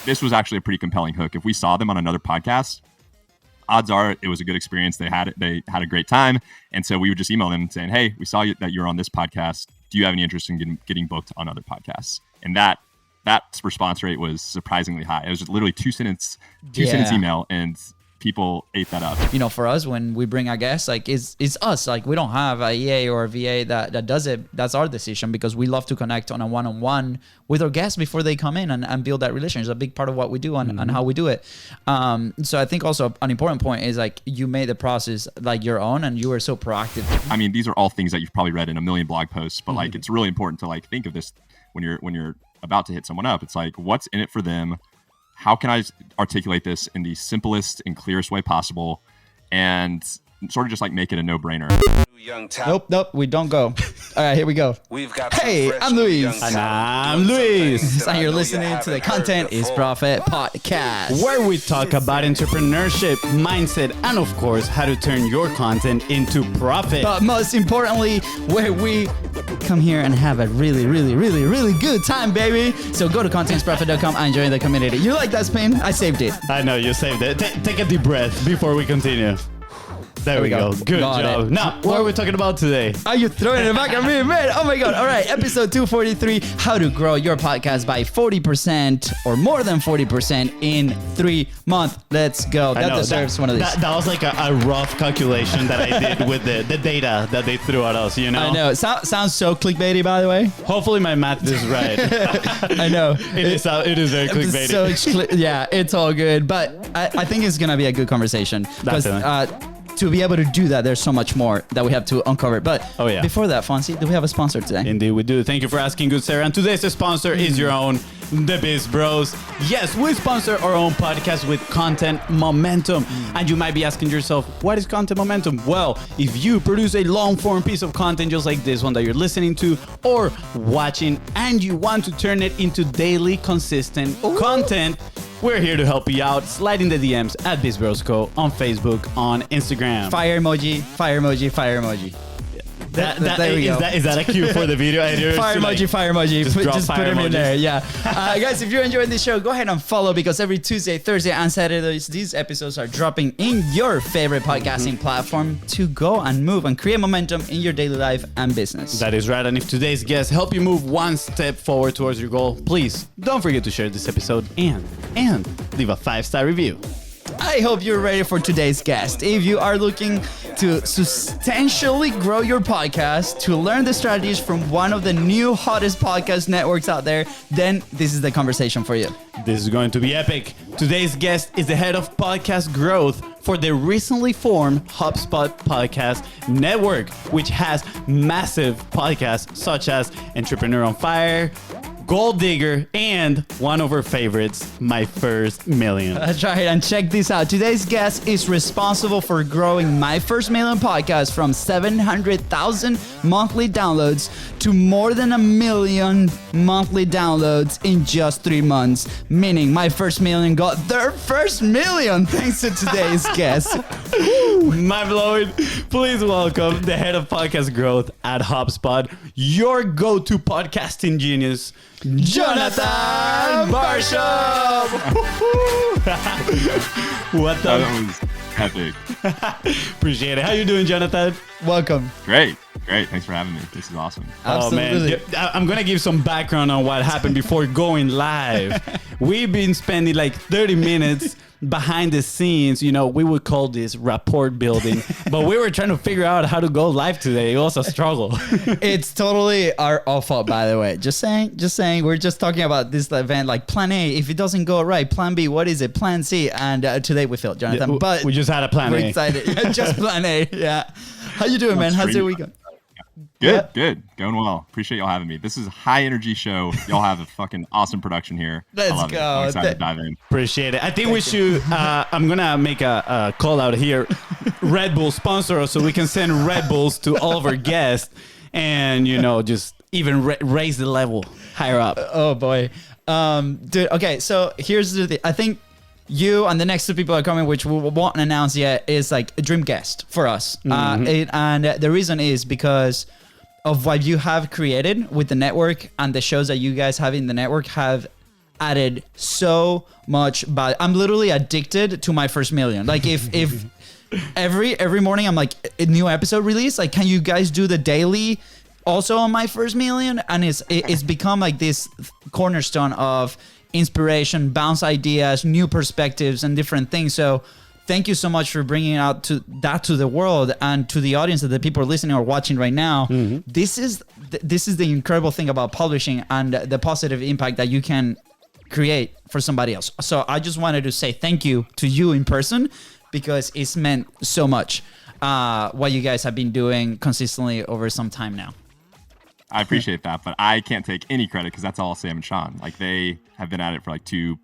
this was actually a pretty compelling hook. If we saw them on another podcast, odds are it was a good experience. They had a great time. And so we would just email them saying, hey, we saw that you're on this podcast. Do you have any interest in getting booked on other podcasts? And that response rate was surprisingly high. It was just literally two sentence email, and people ate that up. For us, when we bring our guests, like it's us. Like we don't have a EA or a VA that does it. That's our decision, because we love to connect on a one-on-one with our guests before they come in and build that relationship. It's a big part of what we do and how we do it. So I think also an important point is like you made the process like your own, and you were so proactive. I mean, these are all things that you've probably read in a million blog posts, but like it's really important to like think of this when you're about to hit someone up. It's like, what's in it for them? How can I articulate this in the simplest and clearest way possible, and sort of just like make it a no-brainer? Nope, we don't go. All right, here we go. Hey, I'm Luis. And I'm Luis. And you're listening to the Content is Profit podcast, where we talk about entrepreneurship, mindset, and of course, how to turn your content into profit. But most importantly, where we come here and have a really, really, really, really good time, baby. So go to contentsprofit.com and join the community. You like that spin? I saved it. I know, you saved it. Take a deep breath before we continue. There we go. Good job. Now, what are we talking about today? Are you throwing it back at me, man? Oh my God. All right. Episode 243, how to grow your podcast by 40% or more than 40% in 3 months. Let's go. That deserves one of these. That was like a rough calculation that I did with the data that they threw at us, I know. Sounds so clickbaity, by the way. Hopefully my math is right. I know. It is very clickbaity. Yeah, it's all good. But I think it's going to be a good conversation. Because to be able to do that, there's so much more that we have to uncover. But before that, Fonzie, do we have a sponsor today? Indeed, we do. Thank you for asking, good Sarah. And today's sponsor is your own, The Biz Bros. Yes, we sponsor our own podcast with Content Momentum. And you might be asking yourself, what is Content Momentum? Well, if you produce a long-form piece of content just like this one that you're listening to or watching, and you want to turn it into daily, consistent content, we're here to help you out. Slide in the DMs at BizBrosCo on Facebook, on Instagram. Fire emoji, fire emoji, fire emoji. Is that a cue for the video editor? Fire emoji. Just put them in there. Yeah. Guys, if you're enjoying this show, go ahead and follow, because every Tuesday, Thursday, and Saturdays, these episodes are dropping in your favorite podcasting platform to go and move and create momentum in your daily life and business. That is right. And if today's guests help you move one step forward towards your goal, please don't forget to share this episode and leave a 5-star review. I hope you're ready for today's guest. If you are looking to substantially grow your podcast, to learn the strategies from one of the new hottest podcast networks out there, then this is the conversation for you. This is going to be epic. Today's guest is the head of podcast growth for the recently formed HubSpot Podcast Network, which has massive podcasts such as Entrepreneur on Fire, Gold Digger, and one of our favorites, My First Million. That's right, and check this out. Today's guest is responsible for growing My First Million podcast from 700,000 monthly downloads to more than 1 million monthly downloads in just 3 months, meaning My First Million got their first million thanks to today's guest. Mind-blowing. Please welcome the head of podcast growth at HubSpot, your go-to podcasting genius, Jonathan Barshop. What the? That was epic. Appreciate it. How you doing, Jonathan? Welcome. Great. Thanks for having me. This is awesome. Absolutely. Oh, man. I'm going to give some background on what happened before going live. We've been spending like 30 minutes behind the scenes. We would call this rapport building, but we were trying to figure out how to go live today. It was a struggle. It's totally our fault, by the way. Just saying. We're just talking about this event like plan A. If it doesn't go right, plan B. What is it? Plan C. And today we failed, Jonathan. Yeah, but we just had a plan A. We're excited. Yeah, just plan A. Yeah. How you doing, man? How's your week going? Good. Going well. Appreciate y'all having me. This is a high energy show. Y'all have a fucking awesome production here. Let's I love go. It. I'm excited to dive in. Appreciate it. I think we should, I'm going to make a call out here. Red Bull sponsor us so we can send Red Bulls to all of our guests and, just even raise the level higher up. Oh, boy. Dude, okay. So here's the thing. I think you and the next 2 people are coming, which we won't announce yet, is like a dream guest for us. And the reason is because of what you have created with the network, and the shows that you guys have in the network have added so much value. I'm literally addicted to my first million. Like if every morning I'm like, a new episode release, like, can you guys do the daily also on my first million? And it's become like this cornerstone of inspiration, bounce ideas, new perspectives, and different things. So thank you so much for bringing out to the world and to the audience that the people are listening or watching right now. This is the incredible thing about publishing and the positive impact that you can create for somebody else. So I just wanted to say thank you to you in person, because it's meant so much what you guys have been doing consistently over some time now. I appreciate that, but I can't take any credit because that's all Sam and Sean. Like, they have been at it for like 2-3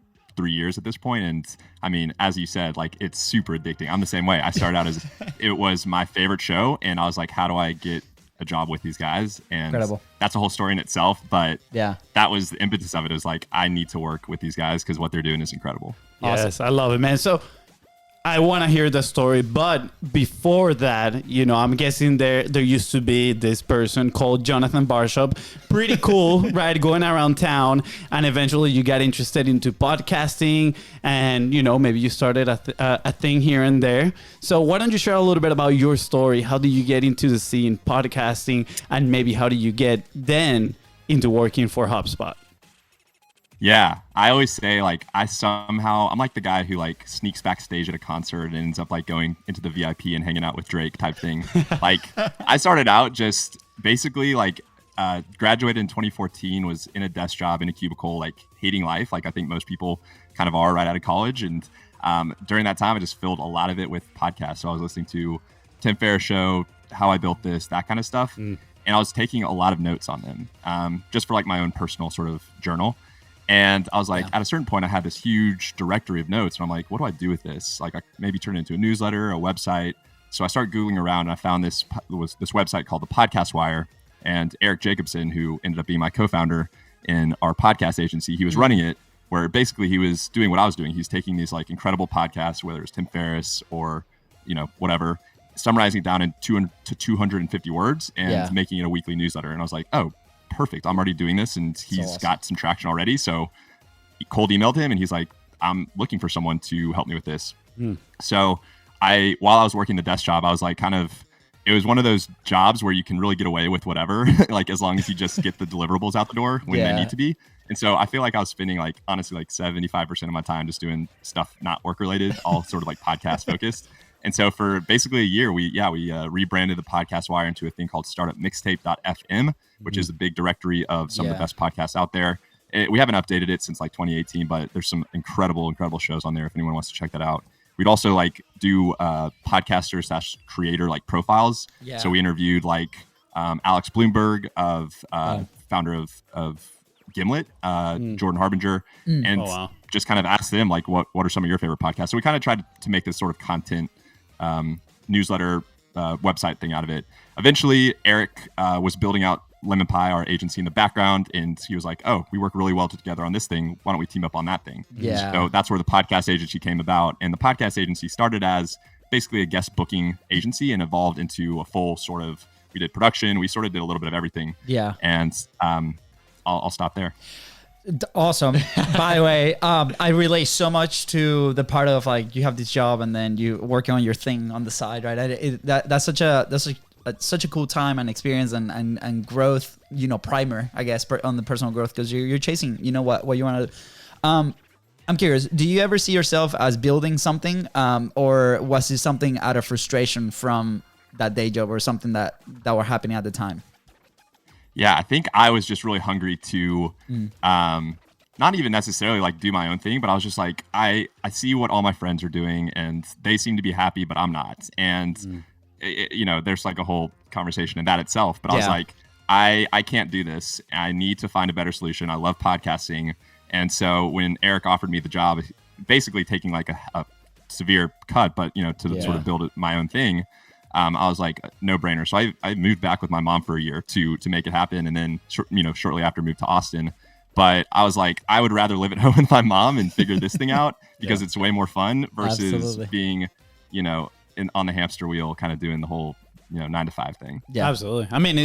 years at this point. And I mean, as you said, like, it's super addicting. I'm the same way. I started out as it was my favorite show, and I was like, how do I get a job with these guys? And Incredible. That's a whole story in itself. But Yeah. that was the impetus of it. It was like, I need to work with these guys because what they're doing is incredible. Yes, I love it, man. So I want to hear the story, but before that, you know, I'm guessing there used to be this person called Jonathan Barshop. Pretty cool, right? Going around town, and eventually you got interested into podcasting, and, you know, maybe you started a thing here and there. So why don't you share a little bit about your story? How did you get into the scene podcasting, and maybe how did you get then into working for HubSpot? Yeah, I always say, like, I'm like the guy who like sneaks backstage at a concert and ends up like going into the VIP and hanging out with Drake type thing. Like, I started out just basically like graduated in 2014, was in a desk job in a cubicle, like hating life. Like I think most people kind of are right out of college. And during that time, I just filled a lot of it with podcasts. So I was listening to Tim Ferriss Show, How I Built This, that kind of stuff. And I was taking a lot of notes on them just for like my own personal sort of journal. And I was like, at a certain point, I had this huge directory of notes. And I'm like, what do I do with this? Like, I maybe turn it into a newsletter, a website. So I started Googling around, and I found this website called the Podcast Wire. And Eric Jacobson, who ended up being my co-founder in our podcast agency, he was running it, where basically he was doing what I was doing. He's taking these like incredible podcasts, whether it's Tim Ferriss or, you know, whatever, summarizing it down in 250 words and making it a weekly newsletter. And I was like, oh, perfect. I'm already doing this, and he's got some traction already. So he cold emailed him, and he's like, I'm looking for someone to help me with this. So while I was working the desk job, I was like, it was one of those jobs where you can really get away with whatever, like as long as you just get the deliverables out the door when they need to be. And so I feel like I was spending like, honestly, like 75% of my time just doing stuff not work related, all sort of like podcast focused. And so for basically a year, we rebranded the Podcast Wire into a thing called startupmixtape.fm, which is a big directory of some of the best podcasts out there. We haven't updated it since like 2018, but there's some incredible shows on there if anyone wants to check that out. We'd also like do podcaster/creator like profiles. Yeah. So we interviewed like Alex Bloomberg founder of Gimlet, Jordan Harbinger, and just kind of asked them like, what are some of your favorite podcasts? So we kind of tried to make this sort of content newsletter website thing out of it. Eventually, Eric was building out Lemon Pie, our agency, in the background, and he was like, oh, we work really well together on this thing. Why don't we team up on that thing? Yeah. So that's where the podcast agency came about. And the podcast agency started as basically a guest booking agency and evolved into a full sort of, we did production, we sort of did a little bit of everything. Yeah. And I'll stop there. Awesome. By the way, I relate so much to the part of like you have this job and then you working on your thing on the side, right? That's such a cool time and experience and growth, you know, primer, I guess, on the personal growth, because you're chasing, you know, what you want to do. I'm curious, do you ever see yourself as building something, or was it something out of frustration from that day job or something that were happening at the time? Yeah, I think I was just really hungry to not even necessarily like do my own thing, but I was just like, I see what all my friends are doing and they seem to be happy, but I'm not. And, you know, there's like a whole conversation in that itself. But I was like, I can't do this. I need to find a better solution. I love podcasting. And so when Eric offered me the job, basically taking like a severe cut, but, you know, to sort of build my own thing, I was like, no brainer. So I moved back with my mom for a year to make it happen. And then, you know, shortly after moved to Austin. But I was like, I would rather live at home with my mom and figure this thing out because it's way more fun versus being, you know, on the hamster wheel, kind of doing the whole, you know, 9 to 5 thing. Yeah, absolutely. I mean,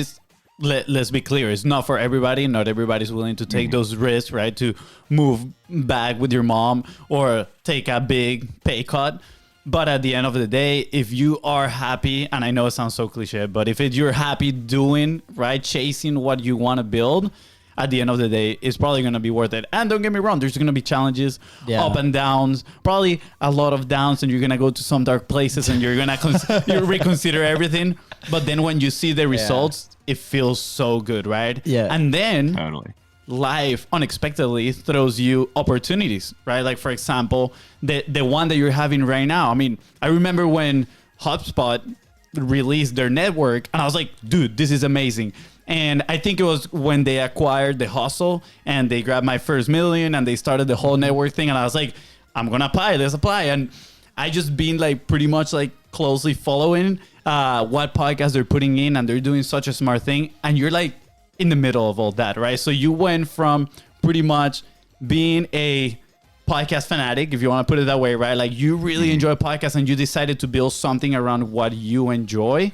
let's be clear, it's not for everybody. Not everybody's willing to take those risks, right? To move back with your mom or take a big pay cut. But at the end of the day, if you are happy, and I know it sounds so cliche, but if you're happy doing, right, chasing what you want to build, at the end of the day, it's probably going to be worth it. And don't get me wrong, there's going to be challenges, up and downs, probably a lot of downs, and you're going to go to some dark places and you're going to you reconsider everything. But then when you see the results, it feels so good, right? Yeah. And then Totally. life unexpectedly throws you opportunities, right? Like, for example, the one that you're having right now. I mean, I remember when HubSpot released their network, and I was like, dude, this is amazing. And I think it was when they acquired The Hustle and they grabbed my first million and they started the whole network thing. And I was like, I'm going to apply. Let's apply. And I just been like pretty much like closely following what podcasts they're putting in, and they're doing such a smart thing. And you're like in the middle of all that, right? So you went from pretty much being a podcast fanatic, if you want to put it that way, right? Like you really enjoy podcasts and you decided to build something around what you enjoy,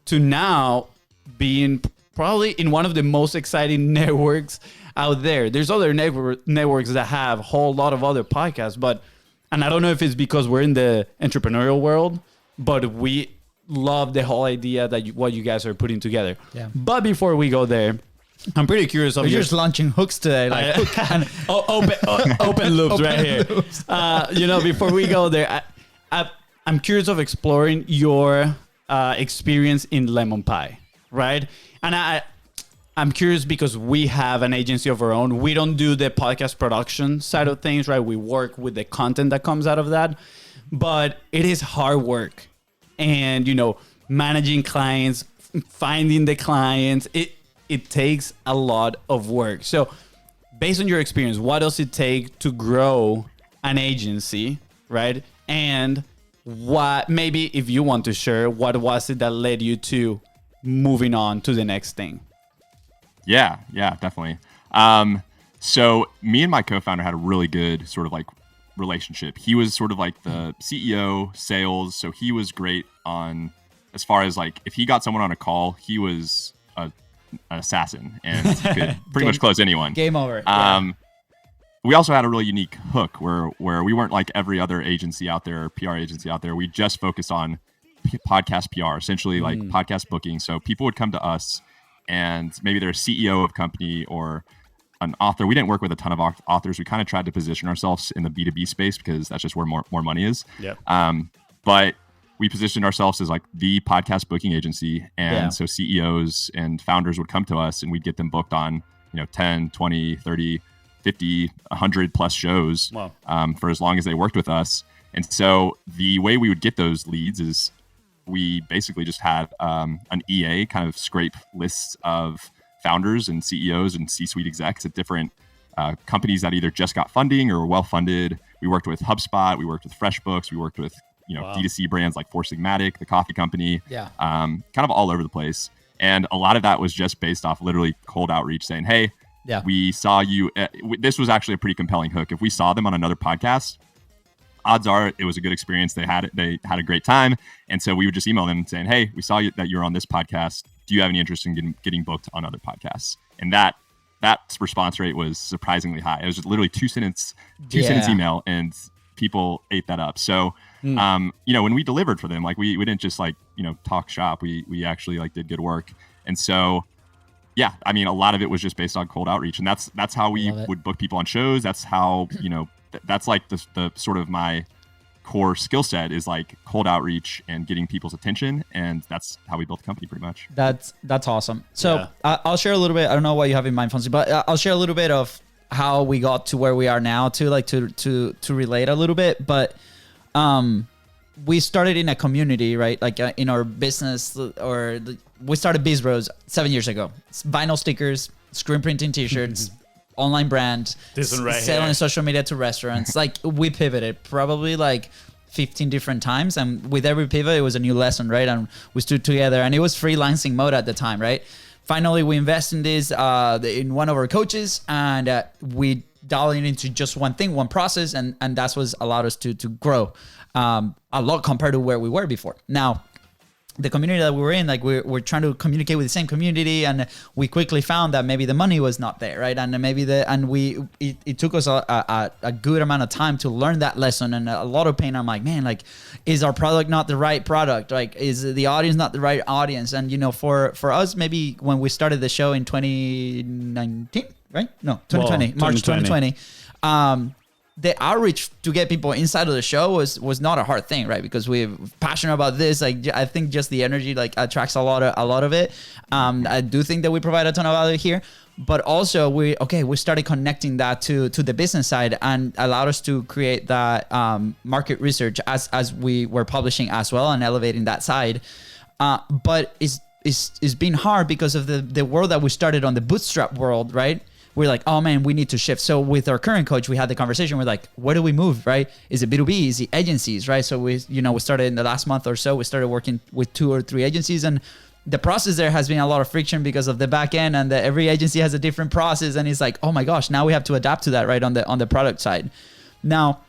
to now being probably in one of the most exciting networks out there. There's other networks that have a whole lot of other podcasts, and I don't know if it's because we're in the entrepreneurial world, but we love the whole idea that what you guys are putting together. Yeah. But before we go there, I'm pretty curious of We're your... just launching hooks today. Like hook and open loops right here. Before we go there, I'm curious of exploring your experience in Lemon Pie, right? And I'm curious because we have an agency of our own. We don't do the podcast production side of things, right? We work with the content that comes out of that, but it is hard work. And, managing clients, finding the clients, it takes a lot of work. So based on your experience, what does it take to grow an agency, right? And what, maybe if you want to share, what was it that led you to moving on to the next thing? Yeah, definitely. So me and my co-founder had a really good sort of like relationship. He was sort of like the CEO, sales. So he was great on, as far as like, if he got someone on a call, he was an assassin and could pretty much close anyone. Game over. We also had a really unique hook where we weren't like every other agency out there, PR agency out there. We just focused on podcast PR, essentially like podcast booking. So people would come to us and maybe they're a CEO of company or an author. We didn't work with a ton of authors. We kind of tried to position ourselves in the B2B space because that's just where more money is. Yep. But we positioned ourselves as like the podcast booking agency. And so CEOs and founders would come to us and we'd get them booked on, 10, 20, 30, 50, 100 plus shows. Wow. For as long as they worked with us. And so the way we would get those leads is we basically just had an EA kind of scrape lists of founders and CEOs and C-suite execs at different companies that either just got funding or were well-funded. We worked with HubSpot. We worked with FreshBooks. We worked with, D2C brands like Four Sigmatic, the coffee company, kind of all over the place. And a lot of that was just based off literally cold outreach saying, hey, we saw you. This was actually a pretty compelling hook. If we saw them on another podcast, odds are it was a good experience. They had a great time. And so we would just email them saying, hey, we saw that you're on this podcast. Do you have any interest in getting booked on other podcasts? And that response rate was surprisingly high. It was just literally two sentence email, and people ate that up. So, when we delivered for them, like we didn't just like, talk shop. We actually like did good work. And so, a lot of it was just based on cold outreach, and that's how we would book people on shows. That's how, that's like the sort of my core skill set is like cold outreach and getting people's attention, and that's how we built the company pretty much. That's awesome. So I'll share a little bit. I don't know what you have in mind, Fonzie, but I'll share a little bit of how we got to where we are now to relate a little bit. But we started in a community, right? Like in our business, we started Biz Bros 7 years ago. It's vinyl stickers, screen printing t-shirts, online brand, selling social media to restaurants. Like we pivoted probably like 15 different times, and with every pivot it was a new lesson, right? And we stood together, and it was freelancing mode at the time, right? Finally we invest in this in one of our coaches, and we dial it into just one thing, one process, and that's what allowed us to grow a lot compared to where we were before. Now the community that we were in, like we're trying to communicate with the same community, and we quickly found that maybe the money was not there, right? And maybe it took us a good amount of time to learn that lesson, and a lot of pain. I'm like, man, like, is our product not the right product? Like, is the audience not the right audience? And for us, maybe when we started the show in 2019, right? No, 2020, well, March 2020. The outreach to get people inside of the show was not a hard thing, right? Because we're passionate about this. Like, I think just the energy like attracts a lot of it. I do think that we provide a ton of value here, but also we started connecting that to the business side, and allowed us to create that market research as we were publishing as well, and elevating that side. But it's been hard because of the world that we started on, the bootstrap world, right? We're like, oh man, we need to shift. So with our current coach, we had the conversation. We're like, where do we move, right? Is it B2B? Is it agencies, right? So we started in the last month or so, we started working with 2 or 3 agencies, and the process there has been a lot of friction because of the back end, and every agency has a different process. And it's like, oh my gosh, now we have to adapt to that, right? On the product side. Now,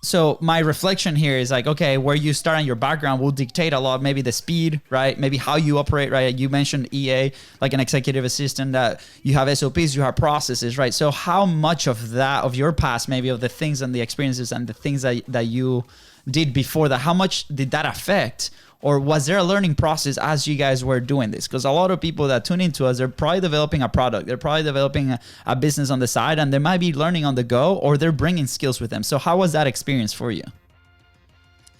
so my reflection here is like, okay, where you start on your background will dictate a lot, maybe the speed, right? Maybe how you operate, right? You mentioned EA, like an executive assistant, that you have SOPs, you have processes, right? So how much of that, of your past, maybe of the things and the experiences and the things that you did before that, how much did that affect? Or was there a learning process as you guys were doing this? Because a lot of people that tune into us, they're probably developing a product. They're probably developing a business on the side, and they might be learning on the go, or they're bringing skills with them. So how was that experience for you?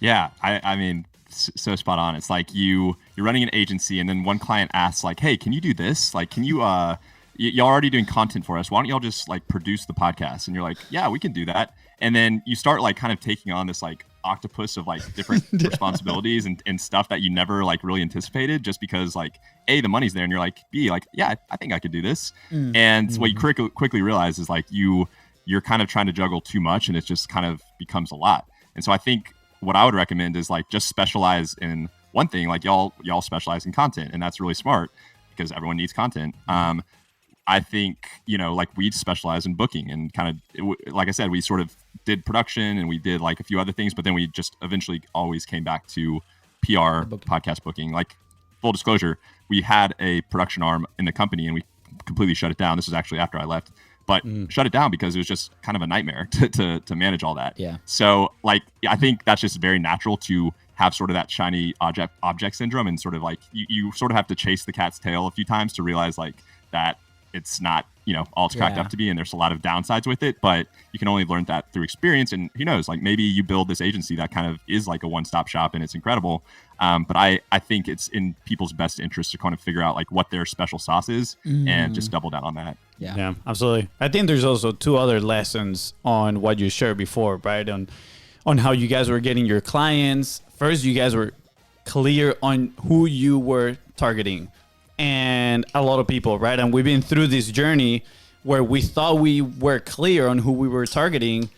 Yeah, I mean, so spot on. It's like you're running an agency, and then one client asks like, hey, can you do this? Like, can you, y'all already doing content for us. Why don't y'all just like produce the podcast? And you're like, yeah, we can do that. And then you start like kind of taking on this like octopus of like different responsibilities and stuff that you never like really anticipated, just because like A, the money's there, and you're like, B, like, yeah, I think I could do this. And what you quickly realize is like you're kind of trying to juggle too much, and it just kind of becomes a lot. And so I think what I would recommend is like just specialize in one thing. Like y'all specialize in content, and that's really smart because everyone needs content. I think, like we specialize in booking, and kind of, like I said, we sort of did production and we did like a few other things, but then we just eventually always came back to PR, podcast booking. Like, full disclosure, we had a production arm in the company and we completely shut it down. This was actually after I left, but shut it down because it was just kind of a nightmare to manage all that. Yeah. So like, I think that's just very natural to have sort of that shiny object syndrome, and sort of like you sort of have to chase the cat's tail a few times to realize like that it's not, all it's cracked up to be, and there's a lot of downsides with it, but you can only learn that through experience. And who knows, like maybe you build this agency that kind of is like a one-stop shop and it's incredible. But I think it's in people's best interest to kind of figure out like what their special sauce is and just double down on that. Yeah, absolutely. I think there's also 2 other lessons on what you shared before, right? On how you guys were getting your clients. First, you guys were clear on who you were targeting. And a lot of people, right? And we've been through this journey where we thought we were clear on who we were targeting,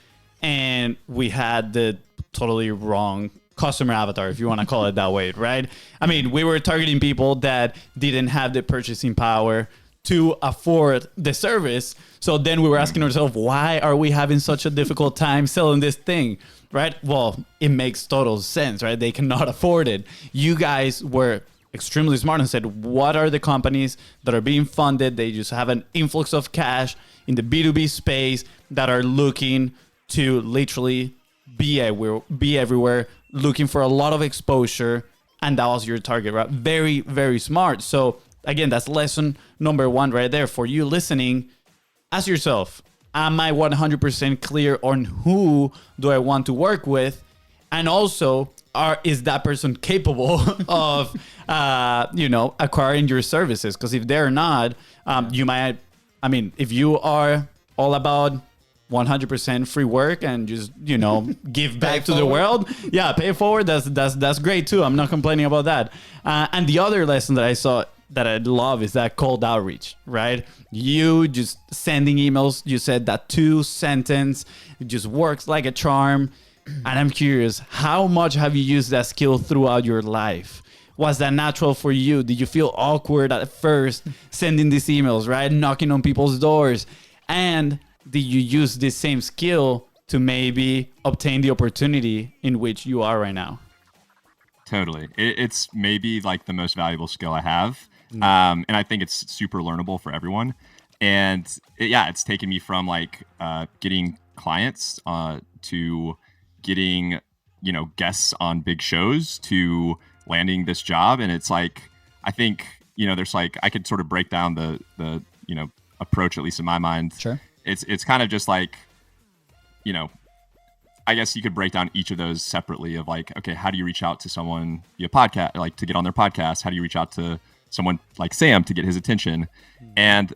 and we had the totally wrong customer avatar, if you want to call it that way, right? I mean, we were targeting people that didn't have the purchasing power to afford the service. So then we were asking ourselves, why are we having such a difficult time selling this thing, right? Well, it makes total sense, right? They cannot afford it. You guys were extremely smart and said, what are the companies that are being funded? They just have an influx of cash in the B2B space that are looking to literally be everywhere, looking for a lot of exposure. And that was your target, right? Very, very smart. So again, that's lesson number 1 right there for you listening. Ask yourself, am I 100% clear on who do I want to work with? And also, is that person capable of, acquiring your services? Because if they're not, you might, if you are all about 100% free work and just, give back to the world, pay it forward. That's great too. I'm not complaining about that. And the other lesson that I saw that I love is that cold outreach, right? You just sending emails. You said that 2 sentence, it just works like a charm. And I'm curious, how much have you used that skill throughout your life? Was that natural for you? Did you feel awkward at first sending these emails, right? Knocking on people's doors? And did you use this same skill to maybe obtain the opportunity in which you are right now? Totally. It's maybe like the most valuable skill I have. And I think it's super learnable for everyone. And it's taken me from like getting clients to getting, guests on big shows to landing this job. And it's like, I think, there's like, I could sort of break down the approach, at least in my mind. Sure. It's kind of just like, I guess you could break down each of those separately of like, okay, how do you reach out to someone via podcast, like to get on their podcast? How do you reach out to someone like Sam to get his attention? And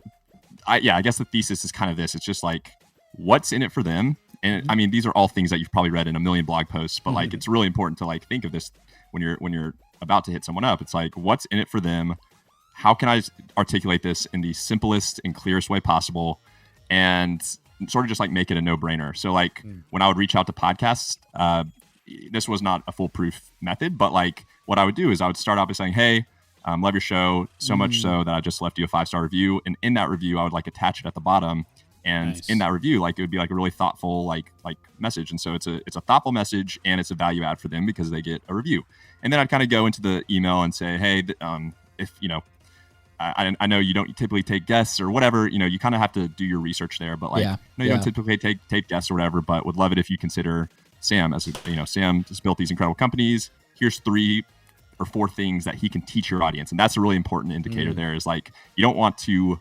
I guess the thesis is kind of this. It's just like, what's in it for them? And I mean, these are all things that you've probably read in a million blog posts, but like, it's really important to like think of this when you're about to hit someone up. It's like, what's in it for them? How can I articulate this in the simplest and clearest way possible? And sort of just like make it a no-brainer. So like when I would reach out to podcasts, this was not a foolproof method, but like what I would do is I would start out by saying, hey, love your show so much so that I just left you a 5-star review. And in that review, I would like attach it at the bottom. And in that review, like it would be like a really thoughtful like message. And so it's a thoughtful message and it's a value add for them because they get a review. And then I'd kind of go into the email and say, hey, if I know you don't typically take guests or whatever, you kind of have to do your research there, but like, you don't typically take guests or whatever, but would love it if you consider Sam as Sam has built these incredible companies. Here's 3 or 4 things that he can teach your audience. And that's a really important indicator there is like, you don't want to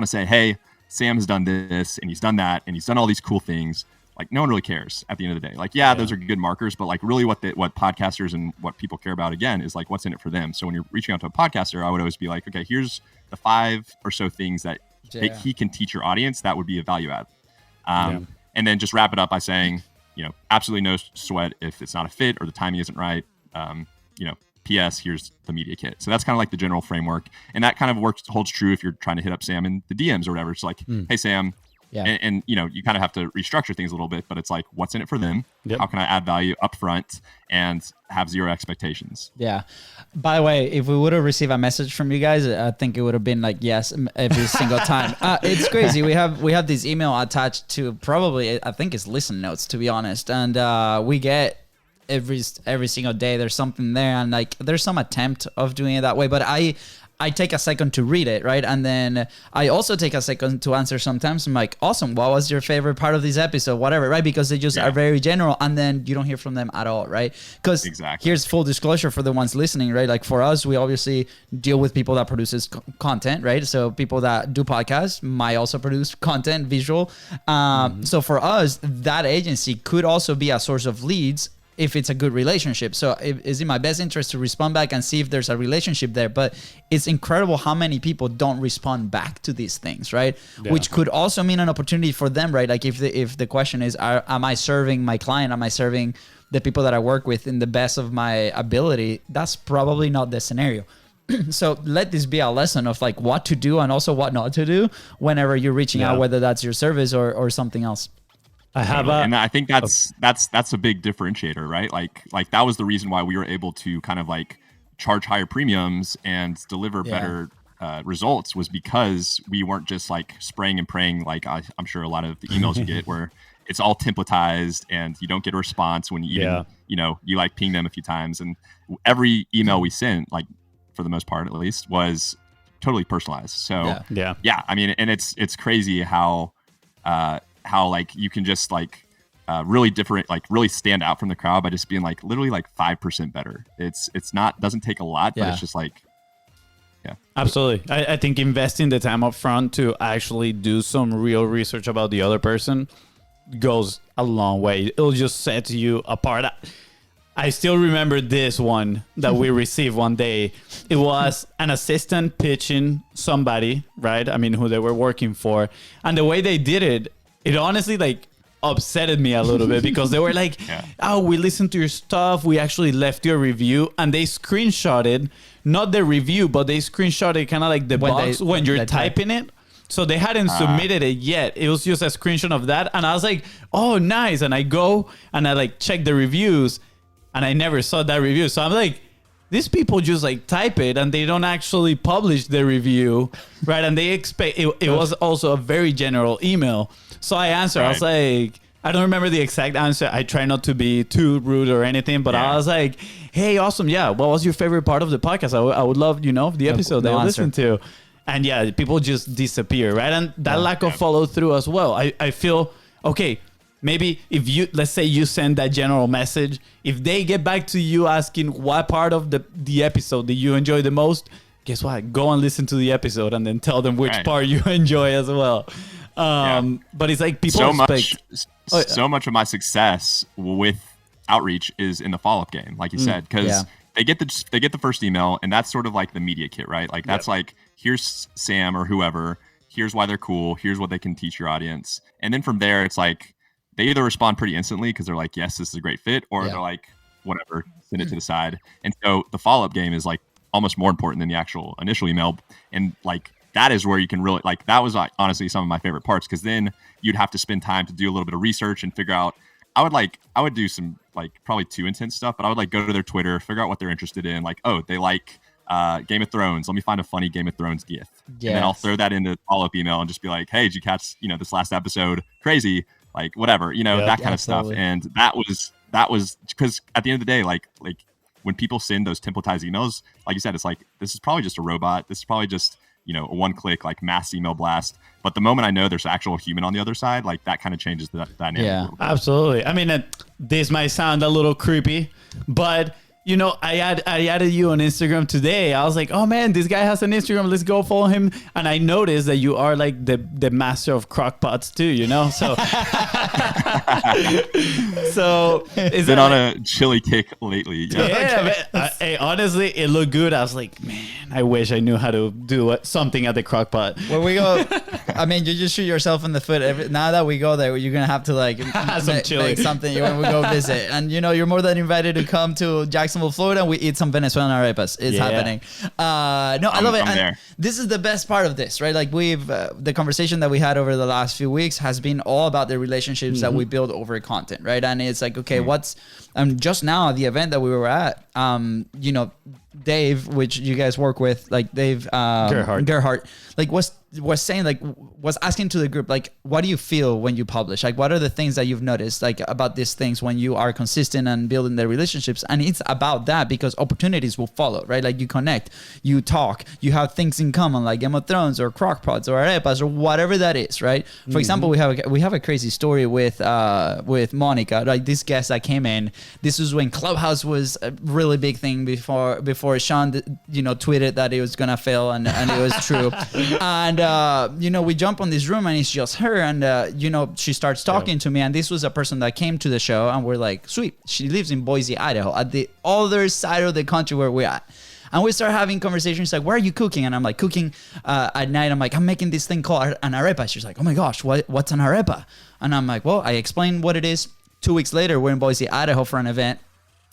say, hey, Sam has done this and he's done that and he's done all these cool things. Like no one really cares at the end of the day. Like, those are good markers, but like really what podcasters and what people care about again is like what's in it for them. So when you're reaching out to a podcaster, I would always be like, okay, here's the 5 or so things that he can teach your audience. That would be a value add. And then just wrap it up by saying, absolutely no sweat if it's not a fit or the timing isn't right. P.S. here's the media kit. So that's kind of like the general framework. And that kind of holds true if you're trying to hit up Sam in the DMs or whatever. It's like, hey, Sam, and you kind of have to restructure things a little bit, but it's like, what's in it for them? How can I add value up front and have 0 expectations? Yeah. By the way, if we would have received a message from you guys, I think it would have been like, yes, every single time. It's crazy. We have this email attached to probably, I think it's listen notes, to be honest. And we get every single day there's something there, and like there's some attempt of doing it that way, but I take a second to read it, right? And then I also take a second to answer sometimes. I'm like, awesome, what was your favorite part of this episode? Whatever, right? Because they just are very general, and then you don't hear from them at all, right? Because here's full disclosure for the ones listening, right? Like for us, we obviously deal with people that produces content, right? So people that do podcasts might also produce content, visual. So for us, that agency could also be a source of leads if it's a good relationship. So it's in my best interest to respond back and see if there's a relationship there. But it's incredible how many people don't respond back to these things, right? Which could also mean an opportunity for them, right? Like if the question is, am I serving my client? Am I serving the people that I work with in the best of my ability? That's probably not the scenario. So let this be a lesson of like what to do and also what not to do whenever you're reaching out, whether that's your service or something else. And I think that's a big differentiator, right? Like that was the reason why we were able to kind of like charge higher premiums and deliver better results, was because we weren't just like spraying and praying. Like I'm sure a lot of the emails you get where it's all templatized and you don't get a response when you even, you like ping them a few times, and every email we sent, like for the most part at least, was totally personalized. So I mean, and it's crazy how like you can just like really different, like really stand out from the crowd by just being like literally like 5% better. It's not, doesn't take a lot, but it's just like, absolutely. I think investing the time up front to actually do some real research about the other person goes a long way. It'll just set you apart. I still remember this one that we received one day. It was an assistant pitching somebody, right? I mean, who they were working for. And the way they did it, it honestly like upsetted me a little bit, because they were like, oh, we listened to your stuff. We actually left your review. And they screenshotted, not the review, but they screenshotted kind of like the box when you're typing it. So they hadn't submitted it yet. It was just a screenshot of that. And I was like, oh, nice. And I go and I like check the reviews, and I never saw that review. So I'm like, these people just like type it and they don't actually publish the review, right? And they expect it was also a very general email. So I answered, I was like, I don't remember the exact answer. I try not to be too rude or anything, but I was like, hey, awesome. Yeah. What was your favorite part of the podcast? I would love, the episode that I listened to. And yeah, people just disappear, right? And that lack of follow through as well. I feel, okay, maybe if let's say you send that general message, if they get back to you asking what part of the episode did you enjoy the most, guess what? Go and listen to the episode and then tell them which part you enjoy as well. But it's like people so much of my success with outreach is in the follow-up game, like you said, because they get the first email, and that's sort of like the media kit, right? Like that's like, here's Sam or whoever, here's why they're cool, here's what they can teach your audience, and then from there it's like they either respond pretty instantly because they're like, yes, this is a great fit, or they're like, whatever, send it to the side. And so the follow-up game is like almost more important than the actual initial email, and like that is where you can really, like, that was honestly some of my favorite parts, because then you'd have to spend time to do a little bit of research and figure out. I would do some like probably too intense stuff, but I would like go to their Twitter, figure out what they're interested in. Like, oh, they like Game of Thrones. Let me find a funny Game of Thrones gif. And then I'll throw that into follow-up email and just be like, hey, did you catch, this last episode? Crazy, like whatever, that kind of stuff. And that was because at the end of the day, like when people send those templatized emails, like you said, it's like, this is probably just a robot. This is probably just, a one-click like mass email blast. But the moment I know there's actual human on the other side, like that kind of changes the dynamic. Yeah, absolutely. I mean, this might sound a little creepy, but I added you on Instagram today. I was like, oh man, this guy has an Instagram. Let's go follow him. And I noticed that you are like the master of crockpots too, So, it's been on a chili kick lately. Yeah, honestly, it looked good. I was like, man, I wish I knew how to do something at the crockpot. When we go, I mean, you just shoot yourself in the foot. Now that we go there, you're gonna have to like make something when we go visit. And you're more than invited to come to Jacksonville, Florida, and we eat some Venezuelan arepas. It's happening. I love it. And this is the best part of this, right? Like the conversation that we had over the last few weeks has been all about the relationships that we build over content, right? And it's like, okay, what's just now the event that we were at, Dave, which you guys work with, like Dave Gerhardt, like was saying, like was asking to the group, like, what do you feel when you publish? Like, what are the things that you've noticed, like about these things when you are consistent and building the relationships? And it's about that because opportunities will follow, right? Like you connect, you talk, you have things in common, like Game of Thrones or crockpots or arepas or whatever that is, right? For example, we have a crazy story with Monica, like this guest that came in. This was when Clubhouse was a really big thing before Sean, tweeted that it was gonna fail, and it was true. And we jump on this room and it's just her, and she starts talking to me, and this was a person that came to the show, and we're like, sweet, she lives in Boise, Idaho, at the other side of the country where we're at. And we start having conversations like, where are you cooking? And I'm like, cooking at night. I'm like, I'm making this thing called an arepa. She's like, oh my gosh, what's an arepa? And I'm like, well, I explained what it is. 2 weeks later, we're in Boise, Idaho for an event.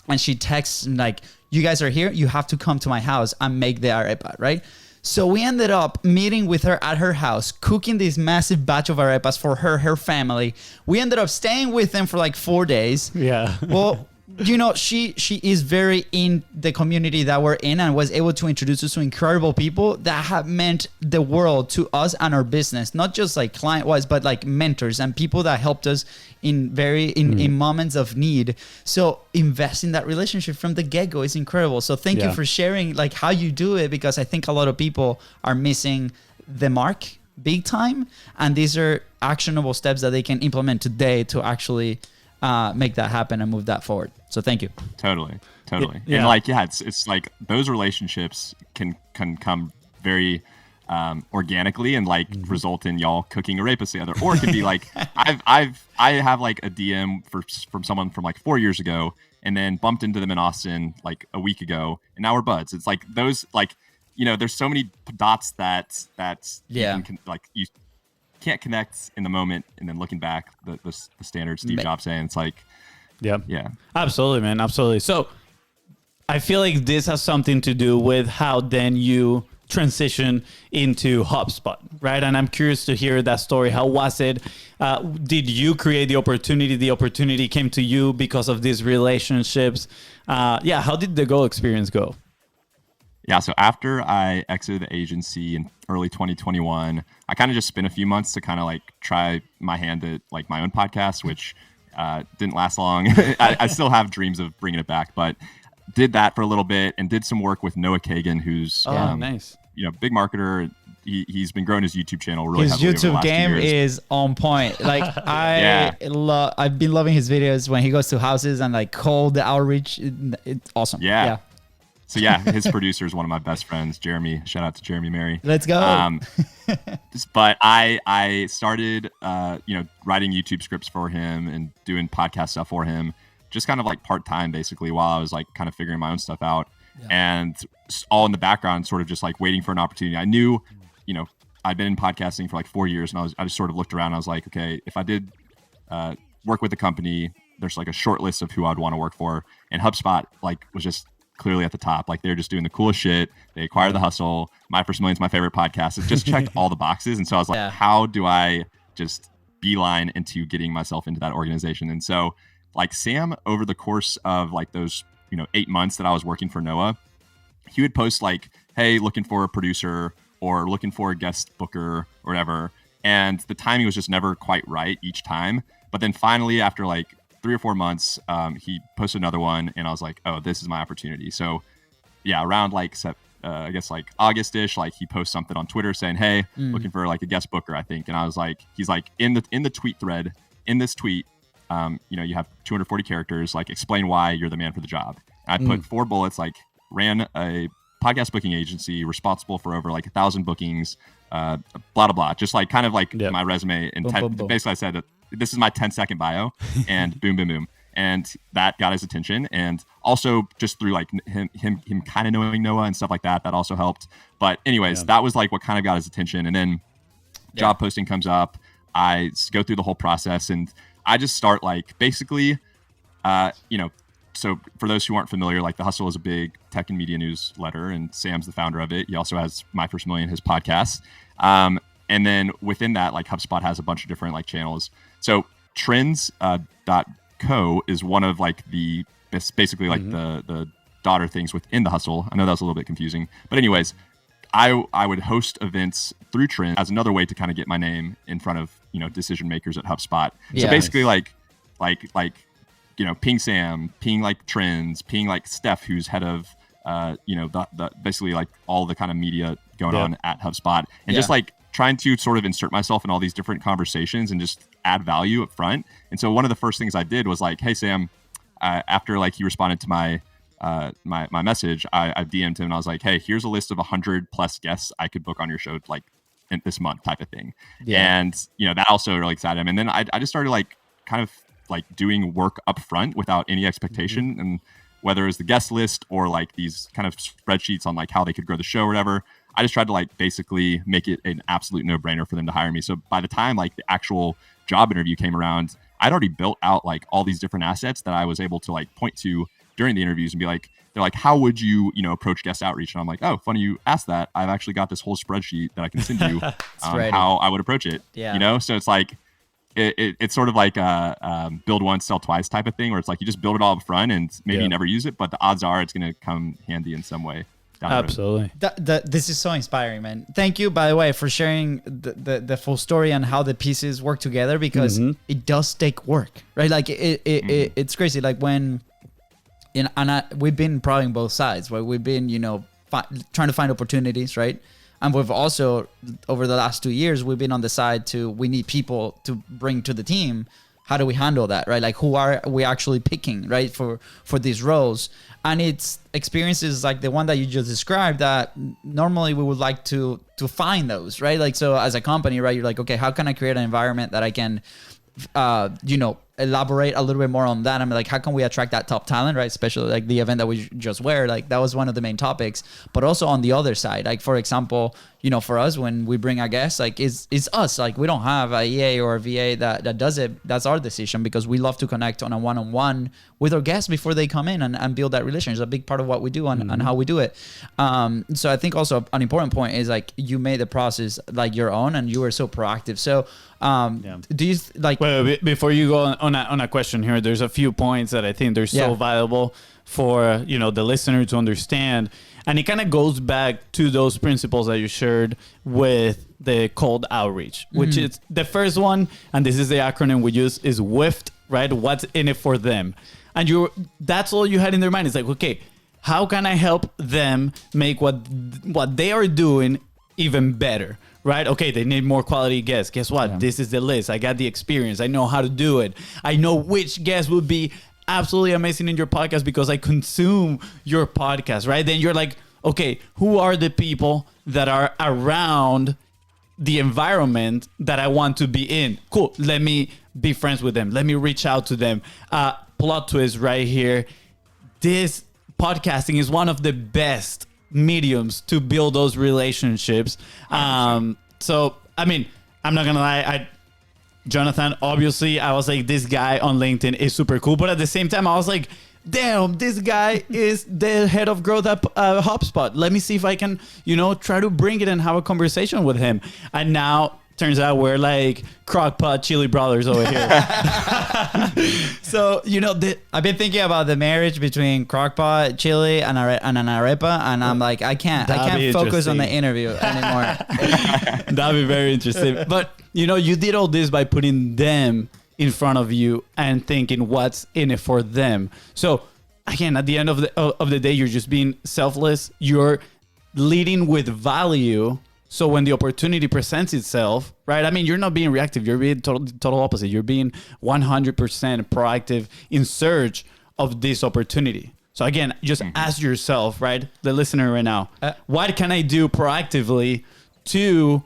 And she texts like, you guys are here. You have to come to my house and make the arepa, right? So we ended up meeting with her at her house, cooking this massive batch of arepas for her family. We ended up staying with them for like 4 days. Yeah. Well, she is very in the community that we're in, and was able to introduce us to incredible people that have meant the world to us and our business, not just like client wise, but like mentors and people that helped us in moments of need. So invest in that relationship from the get-go is incredible. So thank you for sharing like how you do it, because I think a lot of people are missing the mark big time, and these are actionable steps that they can implement today to actually make that happen and move that forward. So thank you. Totally. And like, it's like those relationships can come very organically and like result in y'all cooking arepas together, or it could be like I have like a DM from someone from like 4 years ago, and then bumped into them in Austin like a week ago, and now we're buds. It's like those, like, there's so many dots that you can, like, you can't connect in the moment, and then looking back, the standard Steve Jobs saying, it's like, yeah, absolutely, man, absolutely. So I feel like this has something to do with how then you transition into HubSpot, right? And I'm curious to hear that story. How was it? Did you create the opportunity? The opportunity came to you because of these relationships. How did the experience go? Yeah, so after I exited the agency in early 2021, I kind of just spent a few months to kind of like try my hand at like my own podcast, which didn't last long. I still have dreams of bringing it back, but did that for a little bit and did some work with Noah Kagan, who's nice. Big marketer. He's been growing his YouTube channel really his heavily over the YouTube last game 2 years. is on point. Like I've been loving his videos when he goes to houses and like cold outreach. It's awesome. Yeah. So his producer is one of my best friends, Jeremy. Shout out to Jeremy Mary. Let's go. But I started writing YouTube scripts for him and doing podcast stuff for him, just kind of like part-time basically, while I was like kind of figuring my own stuff out. And all in the background, sort of just like waiting for an opportunity. I knew, I'd been in podcasting for like 4 years, and I just sort of looked around and I was like, okay, if I did work with a company, there's like a short list of who I'd want to work for. And HubSpot like was just clearly at the top. Like they're just doing the coolest shit. They acquired The Hustle. My First Million's my favorite podcast. It just checked all the boxes. And so I was like, how do I just beeline into getting myself into that organization? And so like Sam, over the course of like those 8 months that I was working for Noah, he would post like, hey, looking for a producer or looking for a guest booker or whatever. And the timing was just never quite right each time. But then finally, after like 3 or 4 months, he posted another one, and I was like, oh, this is my opportunity. So yeah, around like I guess like August-ish, like he posts something on Twitter saying, hey, looking for like a guest booker, I think. And I was like, he's like, in the tweet thread, in this tweet, you have 240 characters, like explain why you're the man for the job. And I put 4 bullets, like ran a podcast booking agency responsible for over like 1,000 bookings, blah, blah, blah. Just like kind of like my resume. And basically I said that this is my 10-second bio, and boom, boom, boom. And that got his attention. And also just through like him kind of knowing Noah and stuff like that, that also helped. But anyways, that was like what kind of got his attention. And then job posting comes up. I go through the whole process, and I just start like basically, so for those who aren't familiar, like The Hustle is a big tech and media newsletter, and Sam's the founder of it. He also has My First Million, his podcast. And then within that, like HubSpot has a bunch of different like channels. So trends.co is one of like basically like the daughter things within The Hustle. I know that was a little bit confusing, but anyways, I would host events through Trends as another way to kind of get my name in front of decision makers at HubSpot. So basically like ping Sam, ping like Trends, ping like Steph, who's head of the basically like all the kind of media going on at HubSpot, and just like trying to sort of insert myself in all these different conversations and just add value up front. And so one of the first things I did was like, hey Sam, after like he responded to my my message, I DM'd him and I was like, hey, here's a list of 100 plus guests I could book on your show like in this month type of thing. And that also really excited him. And then I just started like kind of like doing work up front without any expectation, and whether it was the guest list or like these kind of spreadsheets on like how they could grow the show or whatever, I just tried to like basically make it an absolute no-brainer for them to hire me. So by the time like the actual job interview came around, I'd already built out like all these different assets that I was able to like point to during the interviews and be like, they're like, how would you, approach guest outreach? And I'm like, oh, funny you asked that. I've actually got this whole spreadsheet that I can send you how I would approach it. So it's like, it's sort of like a build once, sell twice type of thing, where it's like you just build it all up front and maybe you never use it, but the odds are it's going to come handy in some way. Absolutely. This is so inspiring, man. Thank you, by the way, for sharing the full story and how the pieces work together, because it does take work, right? Like it's crazy. Like when, we've been probably on both sides, where we've been, trying to find opportunities, right? And we've also, over the last 2 years, we've been on the side we need people to bring to the team. How do we handle that, right? Like, who are we actually picking, right, for these roles? And it's experiences like the one that you just described that normally we would like to find those, right? Like, so as a company, right, you're like, okay, how can I create an environment that I can, elaborate a little bit more on that? I'm like, how can we attract that top talent, right? Especially like the event that we just were, like that was one of the main topics. But also on the other side, like for example, for us, when we bring a guest, like it's us, like we don't have a EA or a VA that does it. That's our decision, because we love to connect on a one-on-one with our guests before they come in and build that relationship. It's a big part of what we do and how we do it. So I think also an important point is like you made the process like your own and you were so proactive. So do you like? Well, before you go on a question here, there's a few points that I think they're so valuable for the listener to understand. And it kind of goes back to those principles that you shared with the cold outreach, which is the first one. And this is the acronym we use is WIFT, right? What's in it for them? And that's all you had in their mind. It's like, okay, how can I help them make what they are doing even better, right? Okay, they need more quality guests. Guess what? Yeah. This is the list. I got the experience. I know how to do it. I know which guest would be absolutely amazing in your podcast because I consume your podcast, right? Then you're like, okay, who are the people that are around the environment that I want to be in? Cool. Let me be friends with them. Let me reach out to them. Plot twist right here. This podcasting is one of the best mediums to build those relationships. So, I mean, I'm not going to lie. Jonathan, obviously, I was like, this guy on LinkedIn is super cool. But at the same time, I was like, damn, this guy is the head of growth at HubSpot. Let me see if I can, try to bring it and have a conversation with him. And now, turns out we're like crockpot chili brothers over here. So, I've been thinking about the marriage between crockpot chili and an arepa, and I'm like, I can't focus on the interview anymore. That'd be very interesting. But, you did all this by putting them in front of you and thinking what's in it for them. So, again, at the end of the day, you're just being selfless. You're leading with value. So when the opportunity presents itself, right? I mean, you're not being reactive. You're being total opposite. You're being 100% proactive in search of this opportunity. So again, just ask yourself, right? The listener right now, what can I do proactively to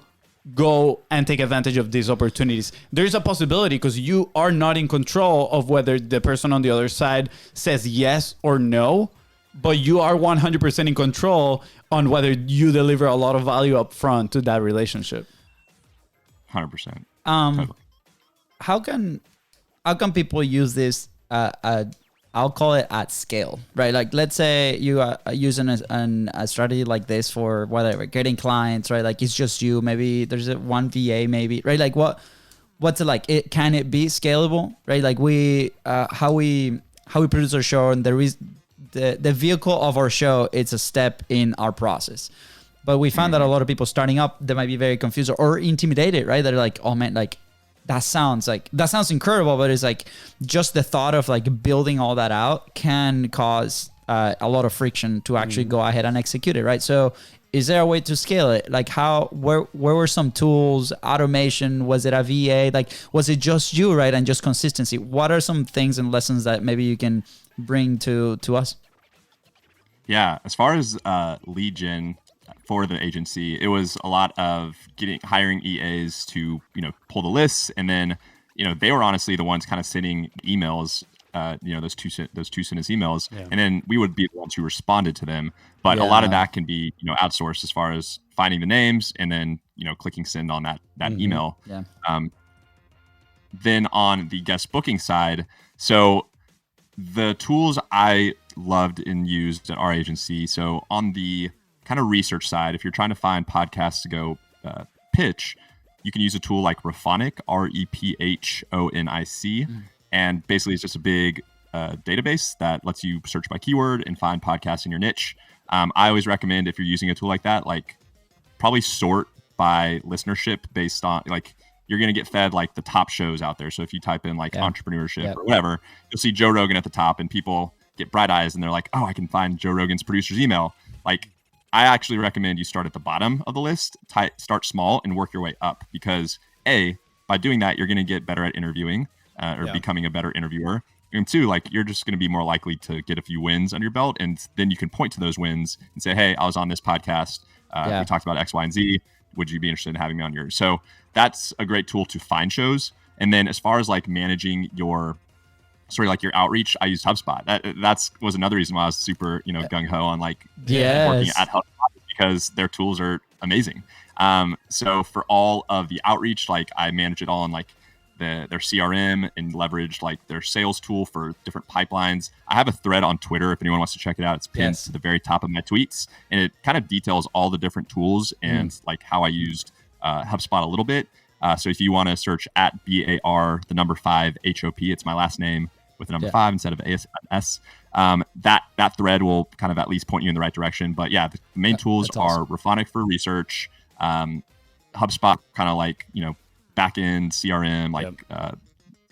go and take advantage of these opportunities? There's a possibility because you are not in control of whether the person on the other side says yes or no, but you are 100% in control on whether you deliver a lot of value up front to that relationship. 100%. Totally. How can people use this? I'll call it at scale, right? Like, let's say you are using a strategy like this for whatever, getting clients, right? Like, it's just you. Maybe there's one VA, maybe, right? Like, what's it like? Can it be scalable, right? Like how we produce our show, and there is the vehicle of our show, it's a step in our process. But we found that a lot of people starting up, they might be very confused or intimidated, right? They're like, oh man, like that sounds incredible, but it's like just the thought of like building all that out can cause a lot of friction to actually go ahead and execute it, right? So is there a way to scale it? Like where were some tools, automation? Was it a VA? Like, was it just you, right? And just consistency? What are some things and lessons that maybe you can bring to us? Yeah, as far as lead gen for the agency, it was a lot of hiring EAs to pull the lists, and then they were honestly the ones kind of sending emails, those two sentence emails, and then we would be the ones who responded to them. But a lot of that can be outsourced as far as finding the names and then clicking send on that email. Yeah. Then on the guest booking side, so the tools I loved and used at our agency. So on the kind of research side, if you're trying to find podcasts to go pitch, you can use a tool like Rephonic, REPHONIC. And basically it's just a big database that lets you search by keyword and find podcasts in your niche. I always recommend, if you're using a tool like that, like probably sort by listenership based on like, you're going to get fed like the top shows out there. So if you type in like entrepreneurship or whatever, you'll see Joe Rogan at the top, and people get bright eyes and they're like, oh, I can find Joe Rogan's producer's email. Like, I actually recommend you start at the bottom of the list, start small and work your way up, because by doing that, you're going to get better at interviewing or becoming a better interviewer. And two, like, you're just going to be more likely to get a few wins under your belt. And then you can point to those wins and say, hey, I was on this podcast. We talked about X, Y, and Z. Would you be interested in having me on yours? So that's a great tool to find shows. And then as far as like managing your outreach, I used HubSpot. That was another reason why I was super, gung ho on like working at HubSpot, because their tools are amazing. So for all of the outreach, like I manage it all in like their CRM and leverage like their sales tool for different pipelines. I have a thread on Twitter if anyone wants to check it out. It's pinned to the very top of my tweets, and it kind of details all the different tools and like how I used HubSpot a little bit. So if you want to search at BAR, the number 5 HOP, it's my last name, with the number 5 instead of AS. That thread will kind of at least point you in the right direction. But yeah, the main tools are Raphonic for research, HubSpot, kind of like, backend CRM, like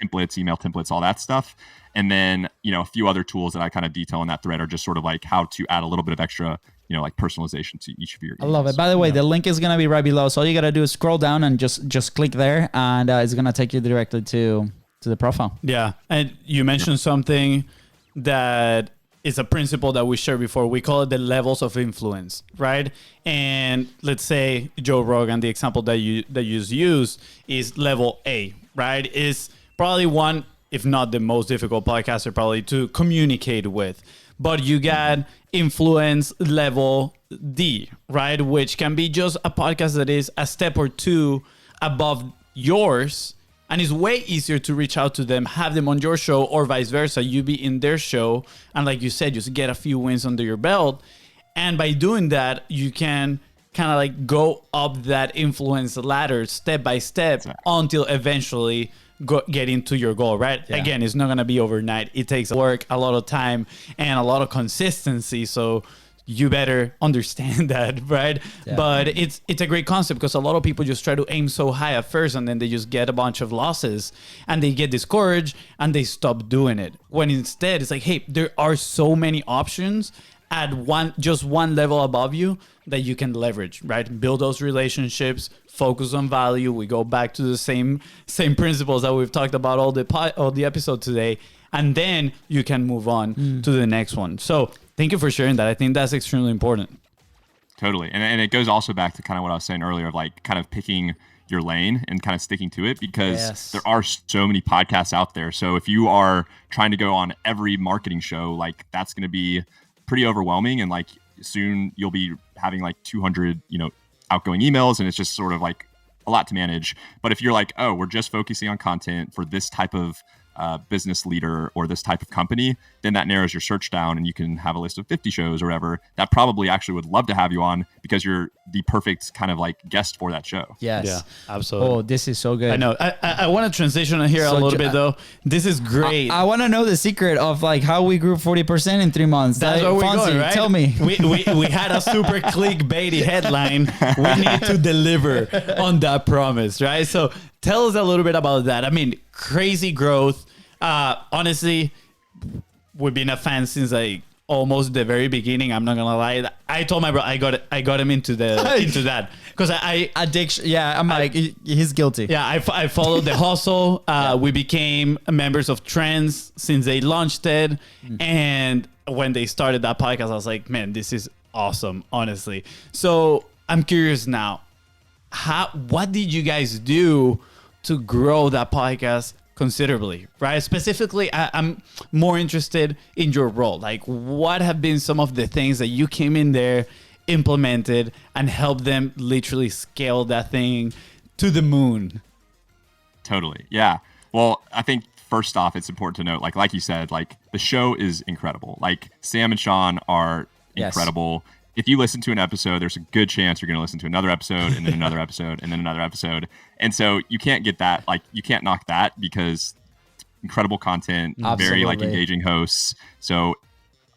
templates, email templates, all that stuff. And then, a few other tools that I kind of detail in that thread are just sort of like how to add a little bit of extra, like personalization to each of your emails. I love it. By the way, the link is going to be right below. So all you got to do is scroll down and just click there, and it's going to take you directly to the profile. Yeah. And you mentioned something that is a principle that we shared before. We call it the levels of influence, right? And let's say Joe Rogan, the example that you use is level A, right? Is probably one, if not the most difficult podcaster probably to communicate with. But you got influence level D, right? Which can be just a podcast that is a step or two above yours, and it's way easier to reach out to them, have them on your show, or vice versa. You be in their show, and like you said, just get a few wins under your belt. And by doing that, you can kind of like go up that influence ladder step by step until eventually get into your goal, right? Yeah. Again, it's not going to be overnight. It takes work, a lot of time, and a lot of consistency. So you better understand that, right? Yeah. But it's a great concept because a lot of people just try to aim so high at first, and then they just get a bunch of losses and they get discouraged and they stop doing it. When instead it's like, hey, there are so many options at just one level above you that you can leverage, right? Build those relationships, focus on value. We go back to the same principles that we've talked about all the episode today, and then you can move on to the next one. So thank you for sharing that. I think that's extremely important. Totally. And it goes also back to kind of what I was saying earlier of like kind of picking your lane and kind of sticking to it, because there are so many podcasts out there. So if you are trying to go on every marketing show, like that's going to be pretty overwhelming, and like soon you'll be having like 200 outgoing emails, and it's just sort of like a lot to manage. But if you're like, oh, we're just focusing on content for this type of business leader or this type of company, then that narrows your search down, and you can have a list of 50 shows or whatever that probably actually would love to have you on because you're the perfect kind of like guest for that show. Yes. Yeah, absolutely. Oh, this is so good. I know. I want to transition here a little bit though. This is great. I want to know the secret of like how we grew 40% in 3 months. That's where we're going, right? Tell me. We had a super clickbaity headline. We need to deliver on that promise, right? So tell us a little bit about that. I mean, crazy growth. Honestly, we've been a fan since like almost the very beginning. I'm not gonna lie. I told my bro I got him into that because I addiction. Yeah, I'm like he's guilty. Yeah, I followed the hustle. We became members of Trends since they launched it, and when they started that podcast, I was like, man, this is awesome, honestly. So I'm curious now, what did you guys do to grow that podcast considerably, right? Specifically, I'm more interested in your role. Like, what have been some of the things that you came in there, implemented, and helped them literally scale that thing to the moon? Totally. Yeah. Well, I think first off, it's important to note, like you said, like the show is incredible. Like Sam and Sean are incredible. If you listen to an episode, there's a good chance you're going to listen to another episode and then another episode and then another episode. And so you can't get that, like you can't knock that because it's incredible content, very like engaging hosts. So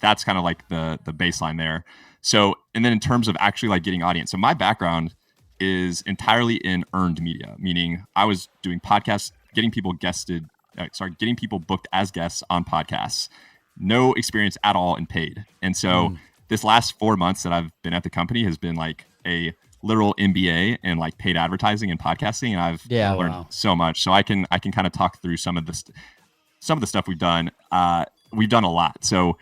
that's kind of like the baseline there. So, and then in terms of actually like getting audience. So my background is entirely in earned media, meaning I was doing podcasts, getting people booked as guests on podcasts, no experience at all in paid. And so this last 4 months that I've been at the company has been like a literal MBA in like paid advertising and podcasting. And I've learned so much. So I can kind of talk through some of the stuff we've done. We've done a lot. So,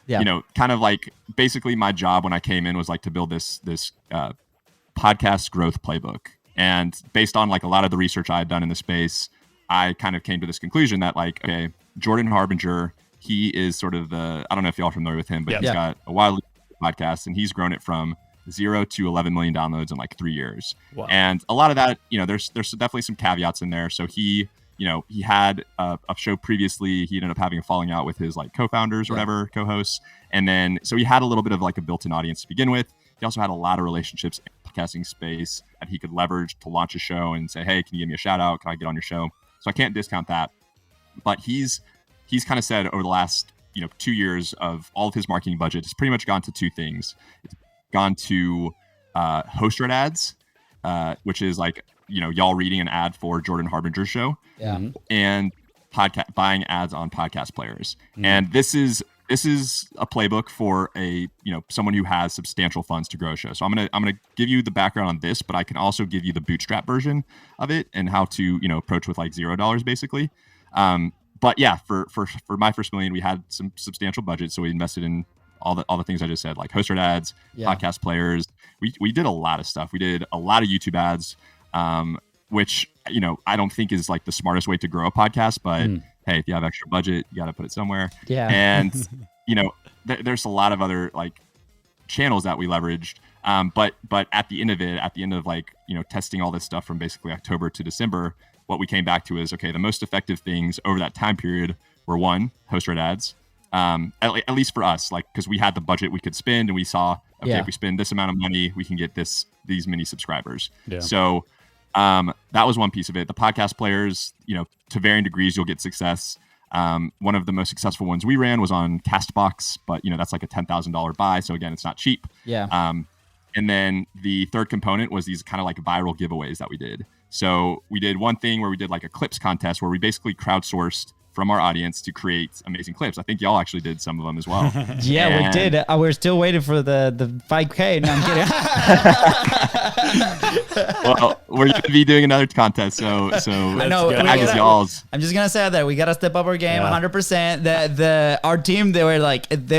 kind of like basically my job when I came in was like to build this podcast growth playbook. And based on like a lot of the research I had done in the space, I kind of came to this conclusion that like, okay, Jordan Harbinger, he is sort of I don't know if y'all are familiar with him, but he's got a wildly podcast and he's grown it from 0 to 11 million downloads in like 3 years. Wow. And a lot of that, there's definitely some caveats in there. So he had a show previously. He ended up having a falling out with his like co-founders or whatever, co-hosts. And then, so he had a little bit of like a built-in audience to begin with. He also had a lot of relationships in the podcasting space that he could leverage to launch a show and say, hey, can you give me a shout out? Can I get on your show? So I can't discount that, but he's he's kind of said over the last 2 years of all of his marketing budget, it's pretty much gone to two things. It's gone to host read ads, which is like y'all reading an ad for Jordan Harbinger's show, and buying ads on podcast players. And this is a playbook for someone who has substantial funds to grow a show. So I'm gonna give you the background on this, but I can also give you the bootstrap version of it and how to approach with like $0 basically. But yeah, for my first million, we had some substantial budget, so we invested in all the things I just said, like host read ads, podcast players. We did a lot of stuff. We did a lot of YouTube ads, which I don't think is like the smartest way to grow a podcast, but hey, if you have extra budget, you got to put it somewhere. Yeah. And there's a lot of other like channels that we leveraged. But at the end of like testing all this stuff from basically October to December, what we came back to is, okay, the most effective things over that time period were one, host read ads. At least for us, like, because we had the budget we could spend, and we saw, okay, if we spend this amount of money, we can get these many subscribers. Yeah. So that was one piece of it. The podcast players, to varying degrees, you'll get success. One of the most successful ones we ran was on Castbox, but that's like a $10,000 buy. So again, it's not cheap. Yeah. And then the third component was these kind of like viral giveaways that we did. So we did one thing where we did like a clips contest where we basically crowdsourced from our audience to create amazing clips. I think y'all actually did some of them as well. Yeah, we did. We're still waiting for the 5K. No, I'm kidding. Well, we're going to be doing another contest. So I know. Y'all's. I'm just going to say that we got to step up our game 100%. Our team, they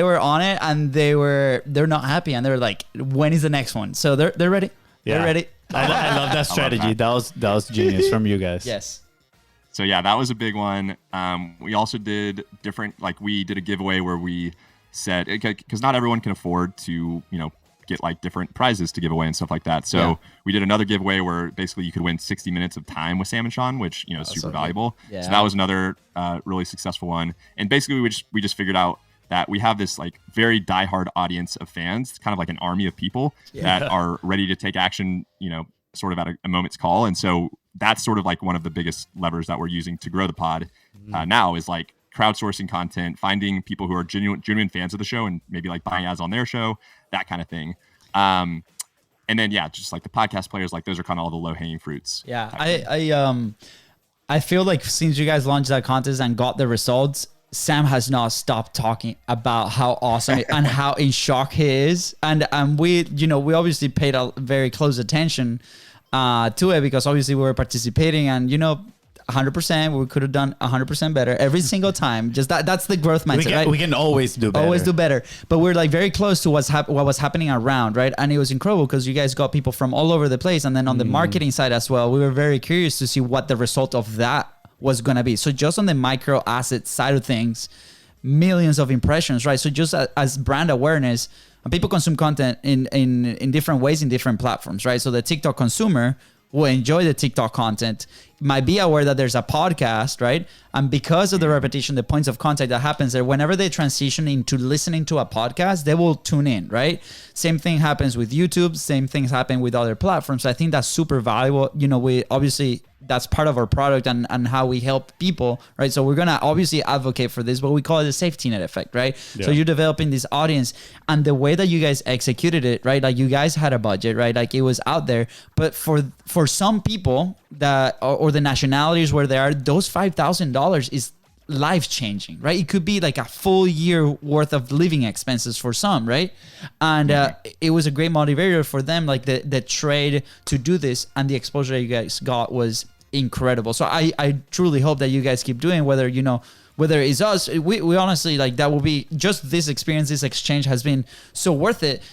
were on it, and they're not happy, and they were like, when is the next one? So they're ready. Yeah. They're ready. I love that strategy. That was genius from you guys. Yes. So yeah, that was a big one. We also did we did a giveaway where we said, because not everyone can afford to, get like different prizes to give away and stuff like that. So we did another giveaway where basically you could win 60 minutes of time with Sam and Sean, which, is super valuable. Yeah. So that was another really successful one. And basically we just figured out that we have this like very diehard audience of fans, kind of like an army of people that are ready to take action, sort of at a moment's call. And so that's sort of like one of the biggest levers that we're using to grow the pod now is like crowdsourcing content, finding people who are genuine fans of the show and maybe like buying ads on their show, that kind of thing. And then, just like the podcast players, like those are kind of all the low hanging fruits. Yeah. I feel like since you guys launched that contest and got the results, Sam has not stopped talking about how awesome and how in shock he is. And we obviously paid a very close attention to it because obviously we were participating and, 100%, we could have done 100% better every single time. Just that's the growth mindset, right? We can always do better. Always do better. But we're like very close to what was happening around, right? And it was incredible because you guys got people from all over the place. And then on the marketing side as well, we were very curious to see what the result of that was going to be. So just on the micro asset side of things, millions of impressions, right? So just as brand awareness, and people consume content in different ways in different platforms, right? So the TikTok consumer will enjoy the TikTok content, might be aware that there's a podcast, right? And because of the repetition, the points of contact that happens there, whenever they transition into listening to a podcast, they will tune in, right? Same thing happens with YouTube. Same things happen with other platforms. So I think that's super valuable. We obviously, that's part of our product and how we help people, right? So we're going to obviously advocate for this, but we call it a safety net effect, right? Yeah. So you're developing this audience and the way that you guys executed it, right? Like you guys had a budget, right? Like it was out there, but for some people that, or the nationalities where they are, those $5,000 is life-changing, right? It could be like a full year worth of living expenses for some, right? And it was a great motivator for them, like the trade to do this, and the exposure that you guys got was incredible. So I truly hope that you guys keep doing, whether it's us, we honestly, like, that will be just this experience, this exchange has been so worth it.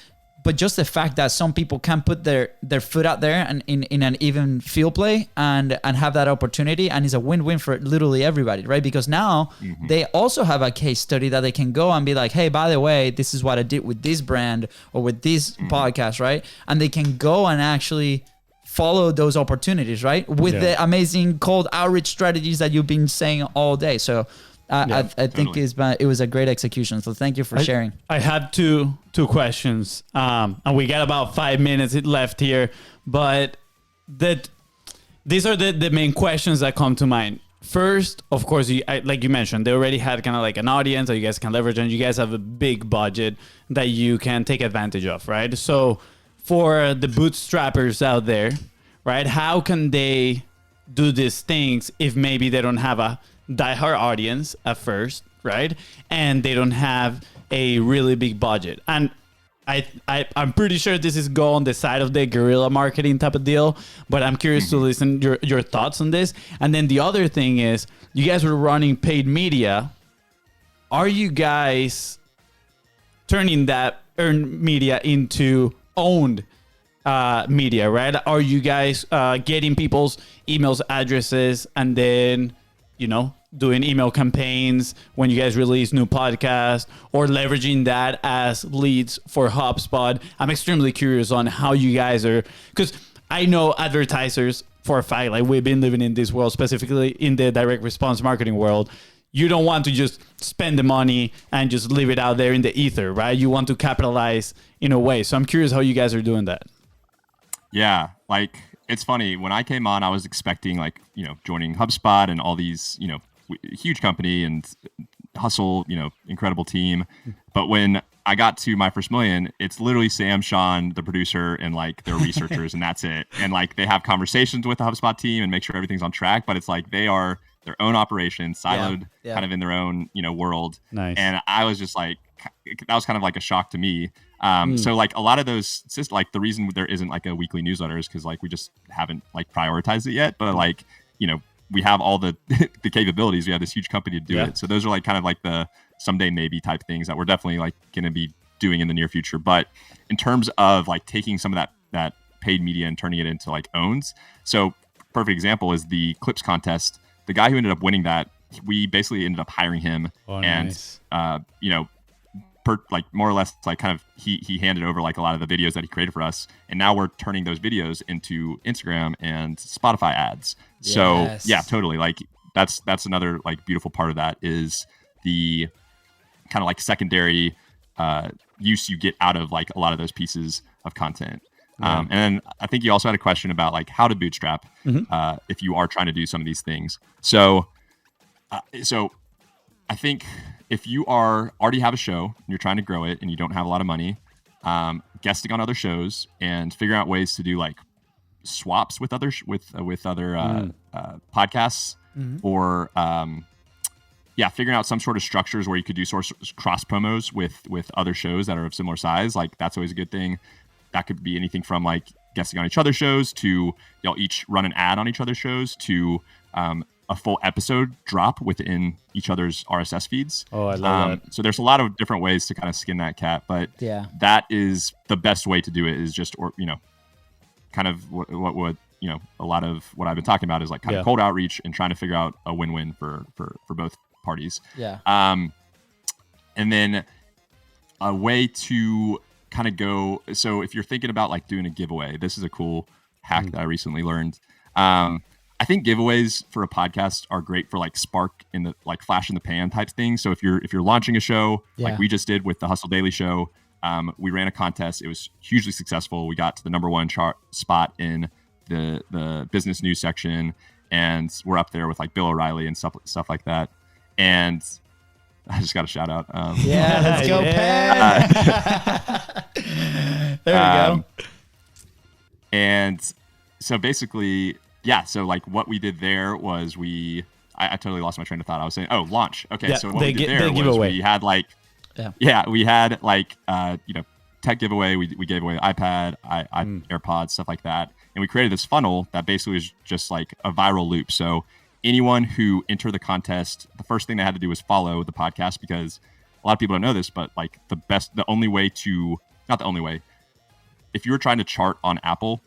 But just the fact that some people can put their foot out there and in an even field play and have that opportunity, and it's a win-win for literally everybody, right? Because now they also have a case study that they can go and be like, hey, by the way, this is what I did with this brand or with this podcast, right? And they can go and actually follow those opportunities, right? With the amazing cold outreach strategies that you've been saying all day. So I think it was a great execution. So thank you for sharing. I had two questions, and we got about 5 minutes left here, but these are the main questions that come to mind. first, of course, like you mentioned, they already had kind of like an audience that you guys can leverage, and you guys have a big budget that you can take advantage of, right? So for the bootstrappers out there, right, how can they do these things if maybe they don't have a diehard audience at first, right? And they don't have a really big budget. And I'm pretty sure this is go on the side of the guerrilla marketing type of deal, but I'm curious to listen your thoughts on this. And then the other thing is, you guys were running paid media. Are you guys turning that earned media into owned media, right? Are you guys getting people's emails, addresses, and then, doing email campaigns when you guys release new podcasts, or leveraging that as leads for HubSpot? I'm extremely curious on how you guys are, because I know advertisers for a fact, like we've been living in this world, specifically in the direct response marketing world. You don't want to just spend the money and just leave it out there in the ether, right? You want to capitalize in a way. So I'm curious how you guys are doing that. Yeah, like it's funny. When I came on, I was expecting joining HubSpot and all these, huge company and hustle, incredible team. But when I got to my first million, it's literally Sam, Sean, the producer, and like their researchers, and that's it. And like they have conversations with the HubSpot team and make sure everything's on track. But it's like they are their own operation, siloed, kind of in their own, world. Nice. And I was just like, that was kind of like a shock to me. So like a lot of those, it's just like the reason there isn't like a weekly newsletter is because like we just haven't like prioritized it yet. But like, we have all the the capabilities. We have this huge company to do it. So those are like kind of like the someday maybe type things that we're definitely like going to be doing in the near future. But in terms of like taking some of that paid media and turning it into like owns. So perfect example is the clips contest. The guy who ended up winning that, we basically ended up hiring him, nice. Like more or less like kind of he handed over like a lot of the videos that he created for us, and now we're turning those videos into Instagram and Spotify ads. So yeah, totally. Like that's another like beautiful part of that is the kind of like secondary use you get out of like a lot of those pieces of content. And then I think you also had a question about like how to bootstrap if you are trying to do some of these things. So I think if you already have a show and you're trying to grow it and you don't have a lot of money, guesting on other shows and figuring out ways to do like swaps with other podcasts, or figuring out some sort of structures where you could do cross promos with other shows that are of similar size. Like that's always a good thing. That could be anything from like guesting on each other's shows to y'all each run an ad on each other's shows to a full episode drop within each other's RSS feeds. Oh, I love that. So there's a lot of different ways to kind of skin that cat, but that is the best way to do it is just, kind of what a lot of what I've been talking about is like kind of cold outreach and trying to figure out a win-win for both parties. Yeah. And then a way to kind of go. So if you're thinking about like doing a giveaway, this is a cool hack that I recently learned. I think giveaways for a podcast are great for like spark in the like flash in the pan type thing. So if you're launching a show like we just did with the Hustle Daily Show, we ran a contest. It was hugely successful. We got to the number one spot in the business news section, and we're up there with like Bill O'Reilly and stuff like that. And I just got a shout out. Let's go, Penn. There we go. And so basically, so like what we did there was I totally lost my train of thought. I was saying, launch. Okay, so what we did there was we had like, we had like, tech giveaway. We gave away iPad, AirPods, stuff like that. And we created this funnel that basically was just like a viral loop. So anyone who entered the contest, the first thing they had to do was follow the podcast, because a lot of people don't know this, but like not the only way, if you were trying to chart on Apple,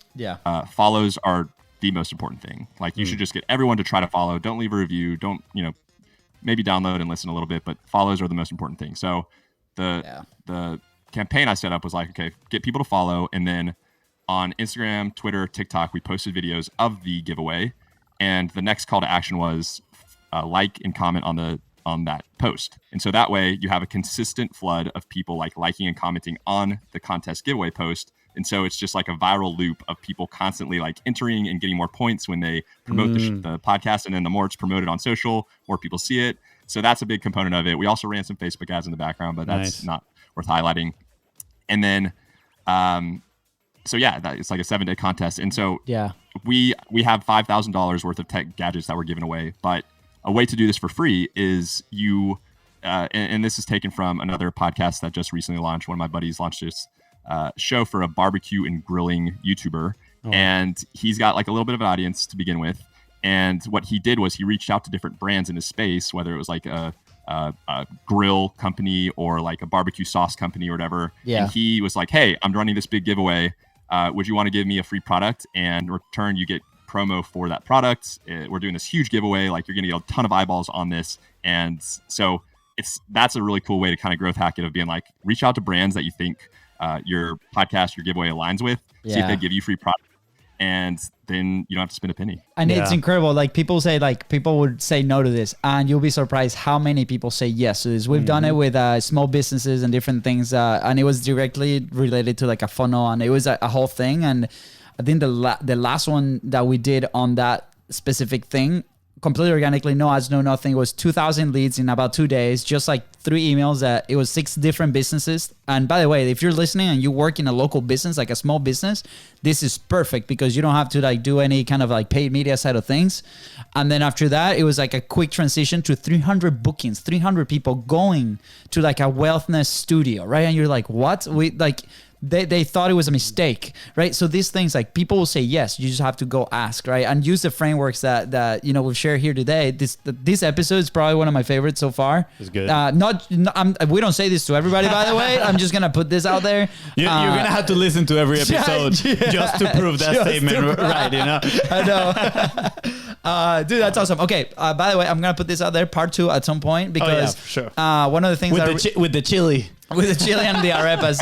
follows are the most important thing. Like you should just get everyone to try to follow. Don't leave a review. Don't, maybe download and listen a little bit, but follows are the most important thing. So the campaign I set up was like, okay, get people to follow. And then on Instagram, Twitter, TikTok, we posted videos of the giveaway. And the next call to action was like and comment on that post. And so that way you have a consistent flood of people like liking and commenting on the contest giveaway post And so it's just like a viral loop of people constantly like entering and getting more points when they promote the podcast. And then the more it's promoted on social, more people see it. So that's a big component of it. We also ran some Facebook ads in the background, but that's not worth highlighting. And then, so yeah, it's like a 7-day contest. And so we have $5,000 worth of tech gadgets that we're giving away. But a way to do this for free is and this is taken from another podcast that just recently launched. One of my buddies launched this show for a barbecue and grilling YouTuber. And he's got like a little bit of an audience to begin with. And what he did was he reached out to different brands in his space, whether it was like a grill company or like a barbecue sauce company or whatever. And he was like, hey, I'm running this big giveaway. Would you want to give me a free product? And in return, you get promo for that product. We're doing this huge giveaway. Like, you're going to get a ton of eyeballs on this. And so that's a really cool way to kind of growth hack it, of being like, reach out to brands that you think your podcast, your giveaway aligns with, see if they give you free product. And then you don't have to spend a penny. And it's incredible. Like, people would say no to this, and you'll be surprised how many people say yes to this. We've done it with small businesses and different things. And it was directly related to like a funnel, and it was a whole thing. And I think the last one that we did on that specific thing, completely organically, no ads, no nothing, it was 2,000 leads in about 2 days, just like 3 emails. That it was 6 different businesses. And by the way, if you're listening and you work in a local business, like a small business, this is perfect because you don't have to like do any kind of like paid media side of things. And then after that, it was like a quick transition to 300 bookings, 300 people going to like a wellness studio, right? And you're like, what? They thought it was a mistake, right? So these things, like, people will say yes. You just have to go ask, right? And use the frameworks that we've shared here today. This episode is probably one of my favorites so far. It's good. We don't say this to everybody, by the way. I'm just gonna put this out there. You're gonna have to listen to every episode just to prove that statement right. You know. I know. Dude, that's awesome. Okay. By the way, I'm gonna put this out there, part 2 at some point, because sure. One of the things with the chili. With the chili and the arepas,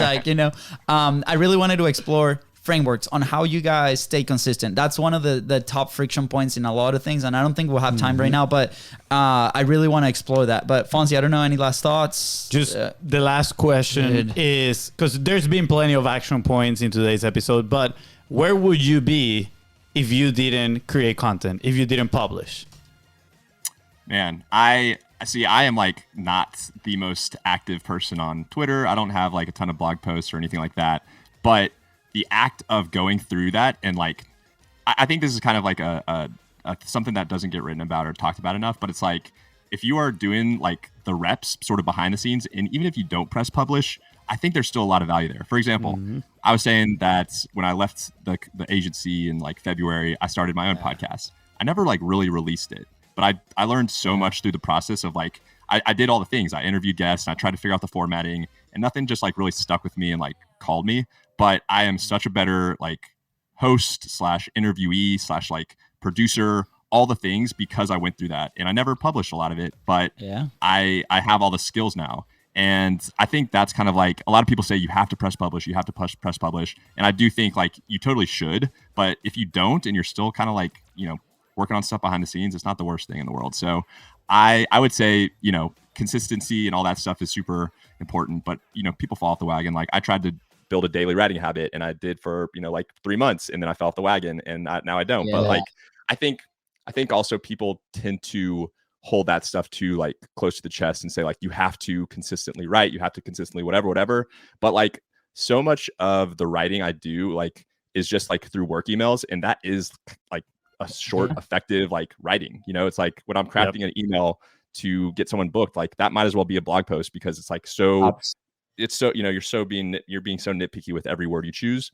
I really wanted to explore frameworks on how you guys stay consistent. That's one of the top friction points in a lot of things, and I don't think we'll have time right now, but I really want to explore that. But Fonzie, I don't know, any last thoughts? Just the last question is, because there's been plenty of action points in today's episode, but where would you be if you didn't create content, if you didn't publish? Man, I am like not the most active person on Twitter. I don't have like a ton of blog posts or anything like that. But the act of going through that, and like, I think this is kind of like a something that doesn't get written about or talked about enough. But it's like, if you are doing like the reps sort of behind the scenes, and even if you don't press publish, I think there's still a lot of value there. For example, I was saying that when I left the agency in like February, I started my own podcast. I never like really released it. But I learned so much through the process of like, I did all the things. I interviewed guests and I tried to figure out the formatting, and nothing just like really stuck with me and like called me. But I am such a better like host / interviewee / like producer, all the things, because I went through that. And I never published a lot of it, but I have all the skills now. And I think that's kind of like, a lot of people say you have to press publish, you have to press publish. And I do think like you totally should. But if you don't, and you're still kind of like, working on stuff behind the scenes, it's not the worst thing in the world. So I would say, consistency and all that stuff is super important, but people fall off the wagon. Like, I tried to build a daily writing habit, and I did for, like 3 months, and then I fell off the wagon, and now I don't. But like, I think also people tend to hold that stuff too like close to the chest and say like, you have to consistently write, you have to consistently whatever. But like, so much of the writing I do like is just like through work emails, and that is like a short, effective like writing. It's like when I'm crafting an email to get someone booked, like that might as well be a blog post, because it's like it's so you're being so nitpicky with every word you choose.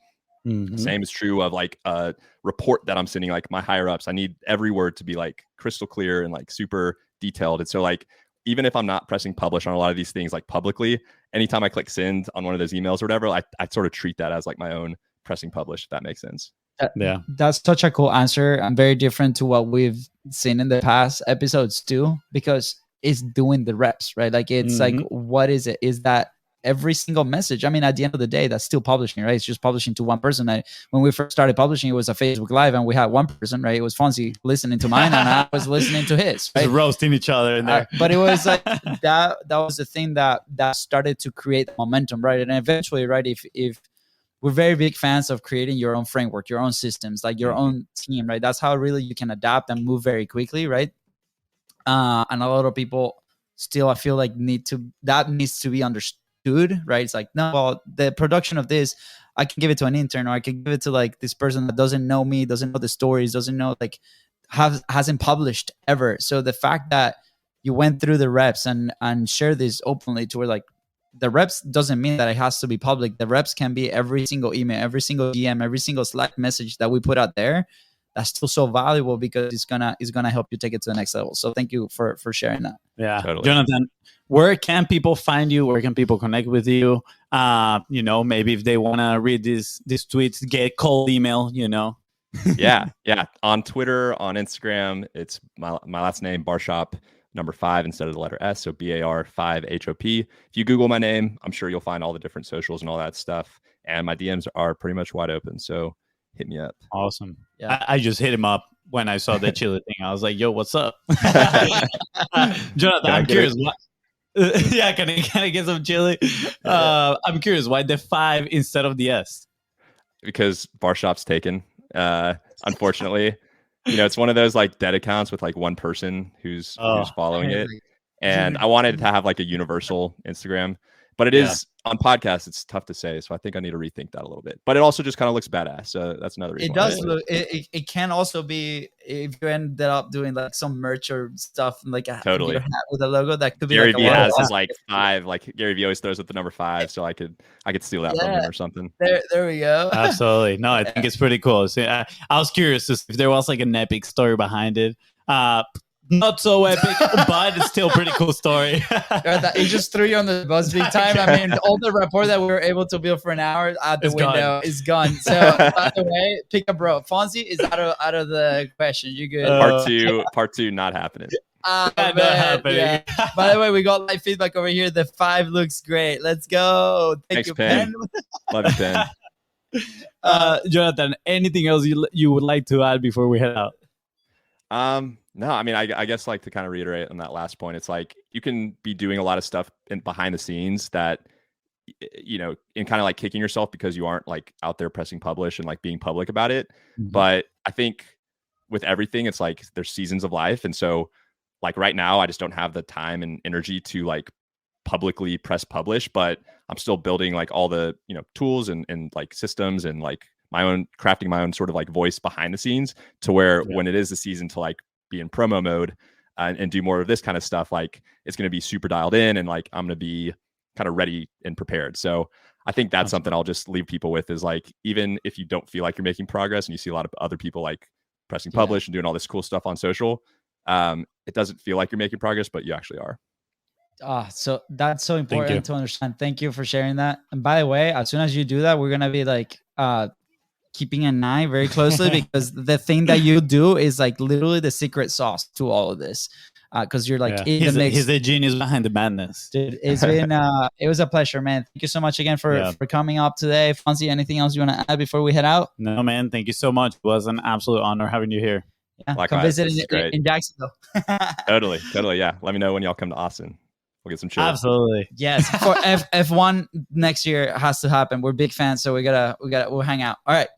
Same is true of like a report that I'm sending like my higher ups. I need every word to be like crystal clear and like super detailed. And so like, even if I'm not pressing publish on a lot of these things like publicly, anytime I click send on one of those emails or whatever, I sort of treat that as like my own pressing publish, if that makes sense. That's such a cool answer, and very different to what we've seen in the past episodes too, because it's doing the reps, right? Like, it's like, what is it? Is that every single message? I mean, at the end of the day, that's still publishing, right? It's just publishing to one person. When we first started publishing, it was a Facebook Live, and we had one person, right? It was Fonzie listening to mine, and I was listening to his. Right? Roasting each other in there. But it was like that was the thing that started to create momentum, right? And eventually, right, if we're very big fans of creating your own framework, your own systems, like your own team, right? That's how really you can adapt and move very quickly, right? And a lot of people still, I feel like needs to be understood, right? It's like, no, well, the production of this, I can give it to an intern, or I can give it to like this person that doesn't know me, doesn't know the stories, doesn't know, like, hasn't published ever. So the fact that you went through the reps and share this openly to where, like, the reps doesn't mean that it has to be public. The reps can be every single email, every single DM, every single Slack message that we put out there. That's still so valuable because it's gonna help you take it to the next level. So thank you for sharing that. Yeah, totally. Jonathan, where can people find you? Where can people connect with you? Maybe if they want to read these tweets, get cold email. yeah. On Twitter, on Instagram, it's my last name, Barshop, number 5 instead of the letter S, so BAR5HOP. If you Google my name, I'm sure you'll find all the different socials and all that stuff. And my DMs are pretty much wide open, so hit me up. Awesome. Yeah. I just hit him up when I saw the chili thing. I was like, yo, what's up? Jonathan, I'm curious. Can I get some chili? I'm curious, why the 5 instead of the S? Because Barshop's taken, unfortunately. It's one of those like dead accounts with like one person who's following it. And I wanted to have like a universal Instagram, but it is on podcasts. It's tough to say. So I think I need to rethink that a little bit, but it also just kind of looks badass. So that's another reason. It does look, it can also be, if you ended up doing like some merch or stuff, like totally your hat with a logo, that could be Gary like V has his like 5, like Gary V always throws with the number 5. So I could steal that from him or something. There we go. Absolutely. No, I think it's pretty cool. So, I was curious if there was like an epic story behind it. Not so epic, but it's still a pretty cool story. It just threw you on the bus big time. I mean, all the rapport that we were able to build for an hour out the window is gone. So, by the way, pick up, bro. Fonzie is out of the question. You good? Part two, not happening. Not happening. Yeah. By the way, we got live feedback over here. The 5 looks great. Let's go. Thanks, Pen. Love you, Pen. Jonathan, anything else you would like to add before we head out? No, I mean, I guess like to kind of reiterate on that last point, it's like you can be doing a lot of stuff behind the scenes that, in kind of like kicking yourself because you aren't like out there pressing publish and like being public about it. Mm-hmm. But I think with everything, it's like there's seasons of life. And so like right now, I just don't have the time and energy to like publicly press publish, but I'm still building like all the, tools and like systems and like crafting my own sort of like voice behind the scenes to where when it is the season to like be in promo mode and do more of this kind of stuff, like it's going to be super dialed in and like I'm going to be kind of ready and prepared. So I think that's something I'll just leave people with is like, even if you don't feel like you're making progress and you see a lot of other people like pressing publish and doing all this cool stuff on social, it doesn't feel like you're making progress, but you actually are. So that's so important to understand. Thank you for sharing that. And by the way, as soon as you do that, we're going to be like, keeping an eye very closely because the thing that you do is like literally the secret sauce to all of this. Because you're like in the mix. He's the genius behind the madness. Dude, it's been it was a pleasure, man. Thank you so much again for coming up today. Fonzie, anything else you want to add before we head out? No, man. Thank you so much. It was an absolute honor having you here. Yeah, likewise. Come visit in Jacksonville. Totally. Yeah. Let me know when y'all come to Austin. We'll get some chill. Absolutely. Yes. For F1 next year has to happen. We're big fans, so we'll hang out. All right.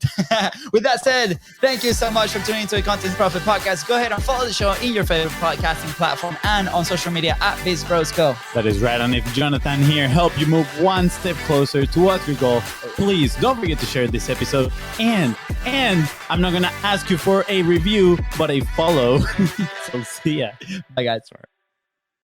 With that said, thank you so much for tuning into the Content Profit Podcast. Go ahead and follow the show in your favorite podcasting platform and on social media at BizBrosGo. That is right. And if Jonathan here helped you move one step closer towards your goal, please don't forget to share this episode. And I'm not gonna ask you for a review, but a follow. So see ya. Bye, guys.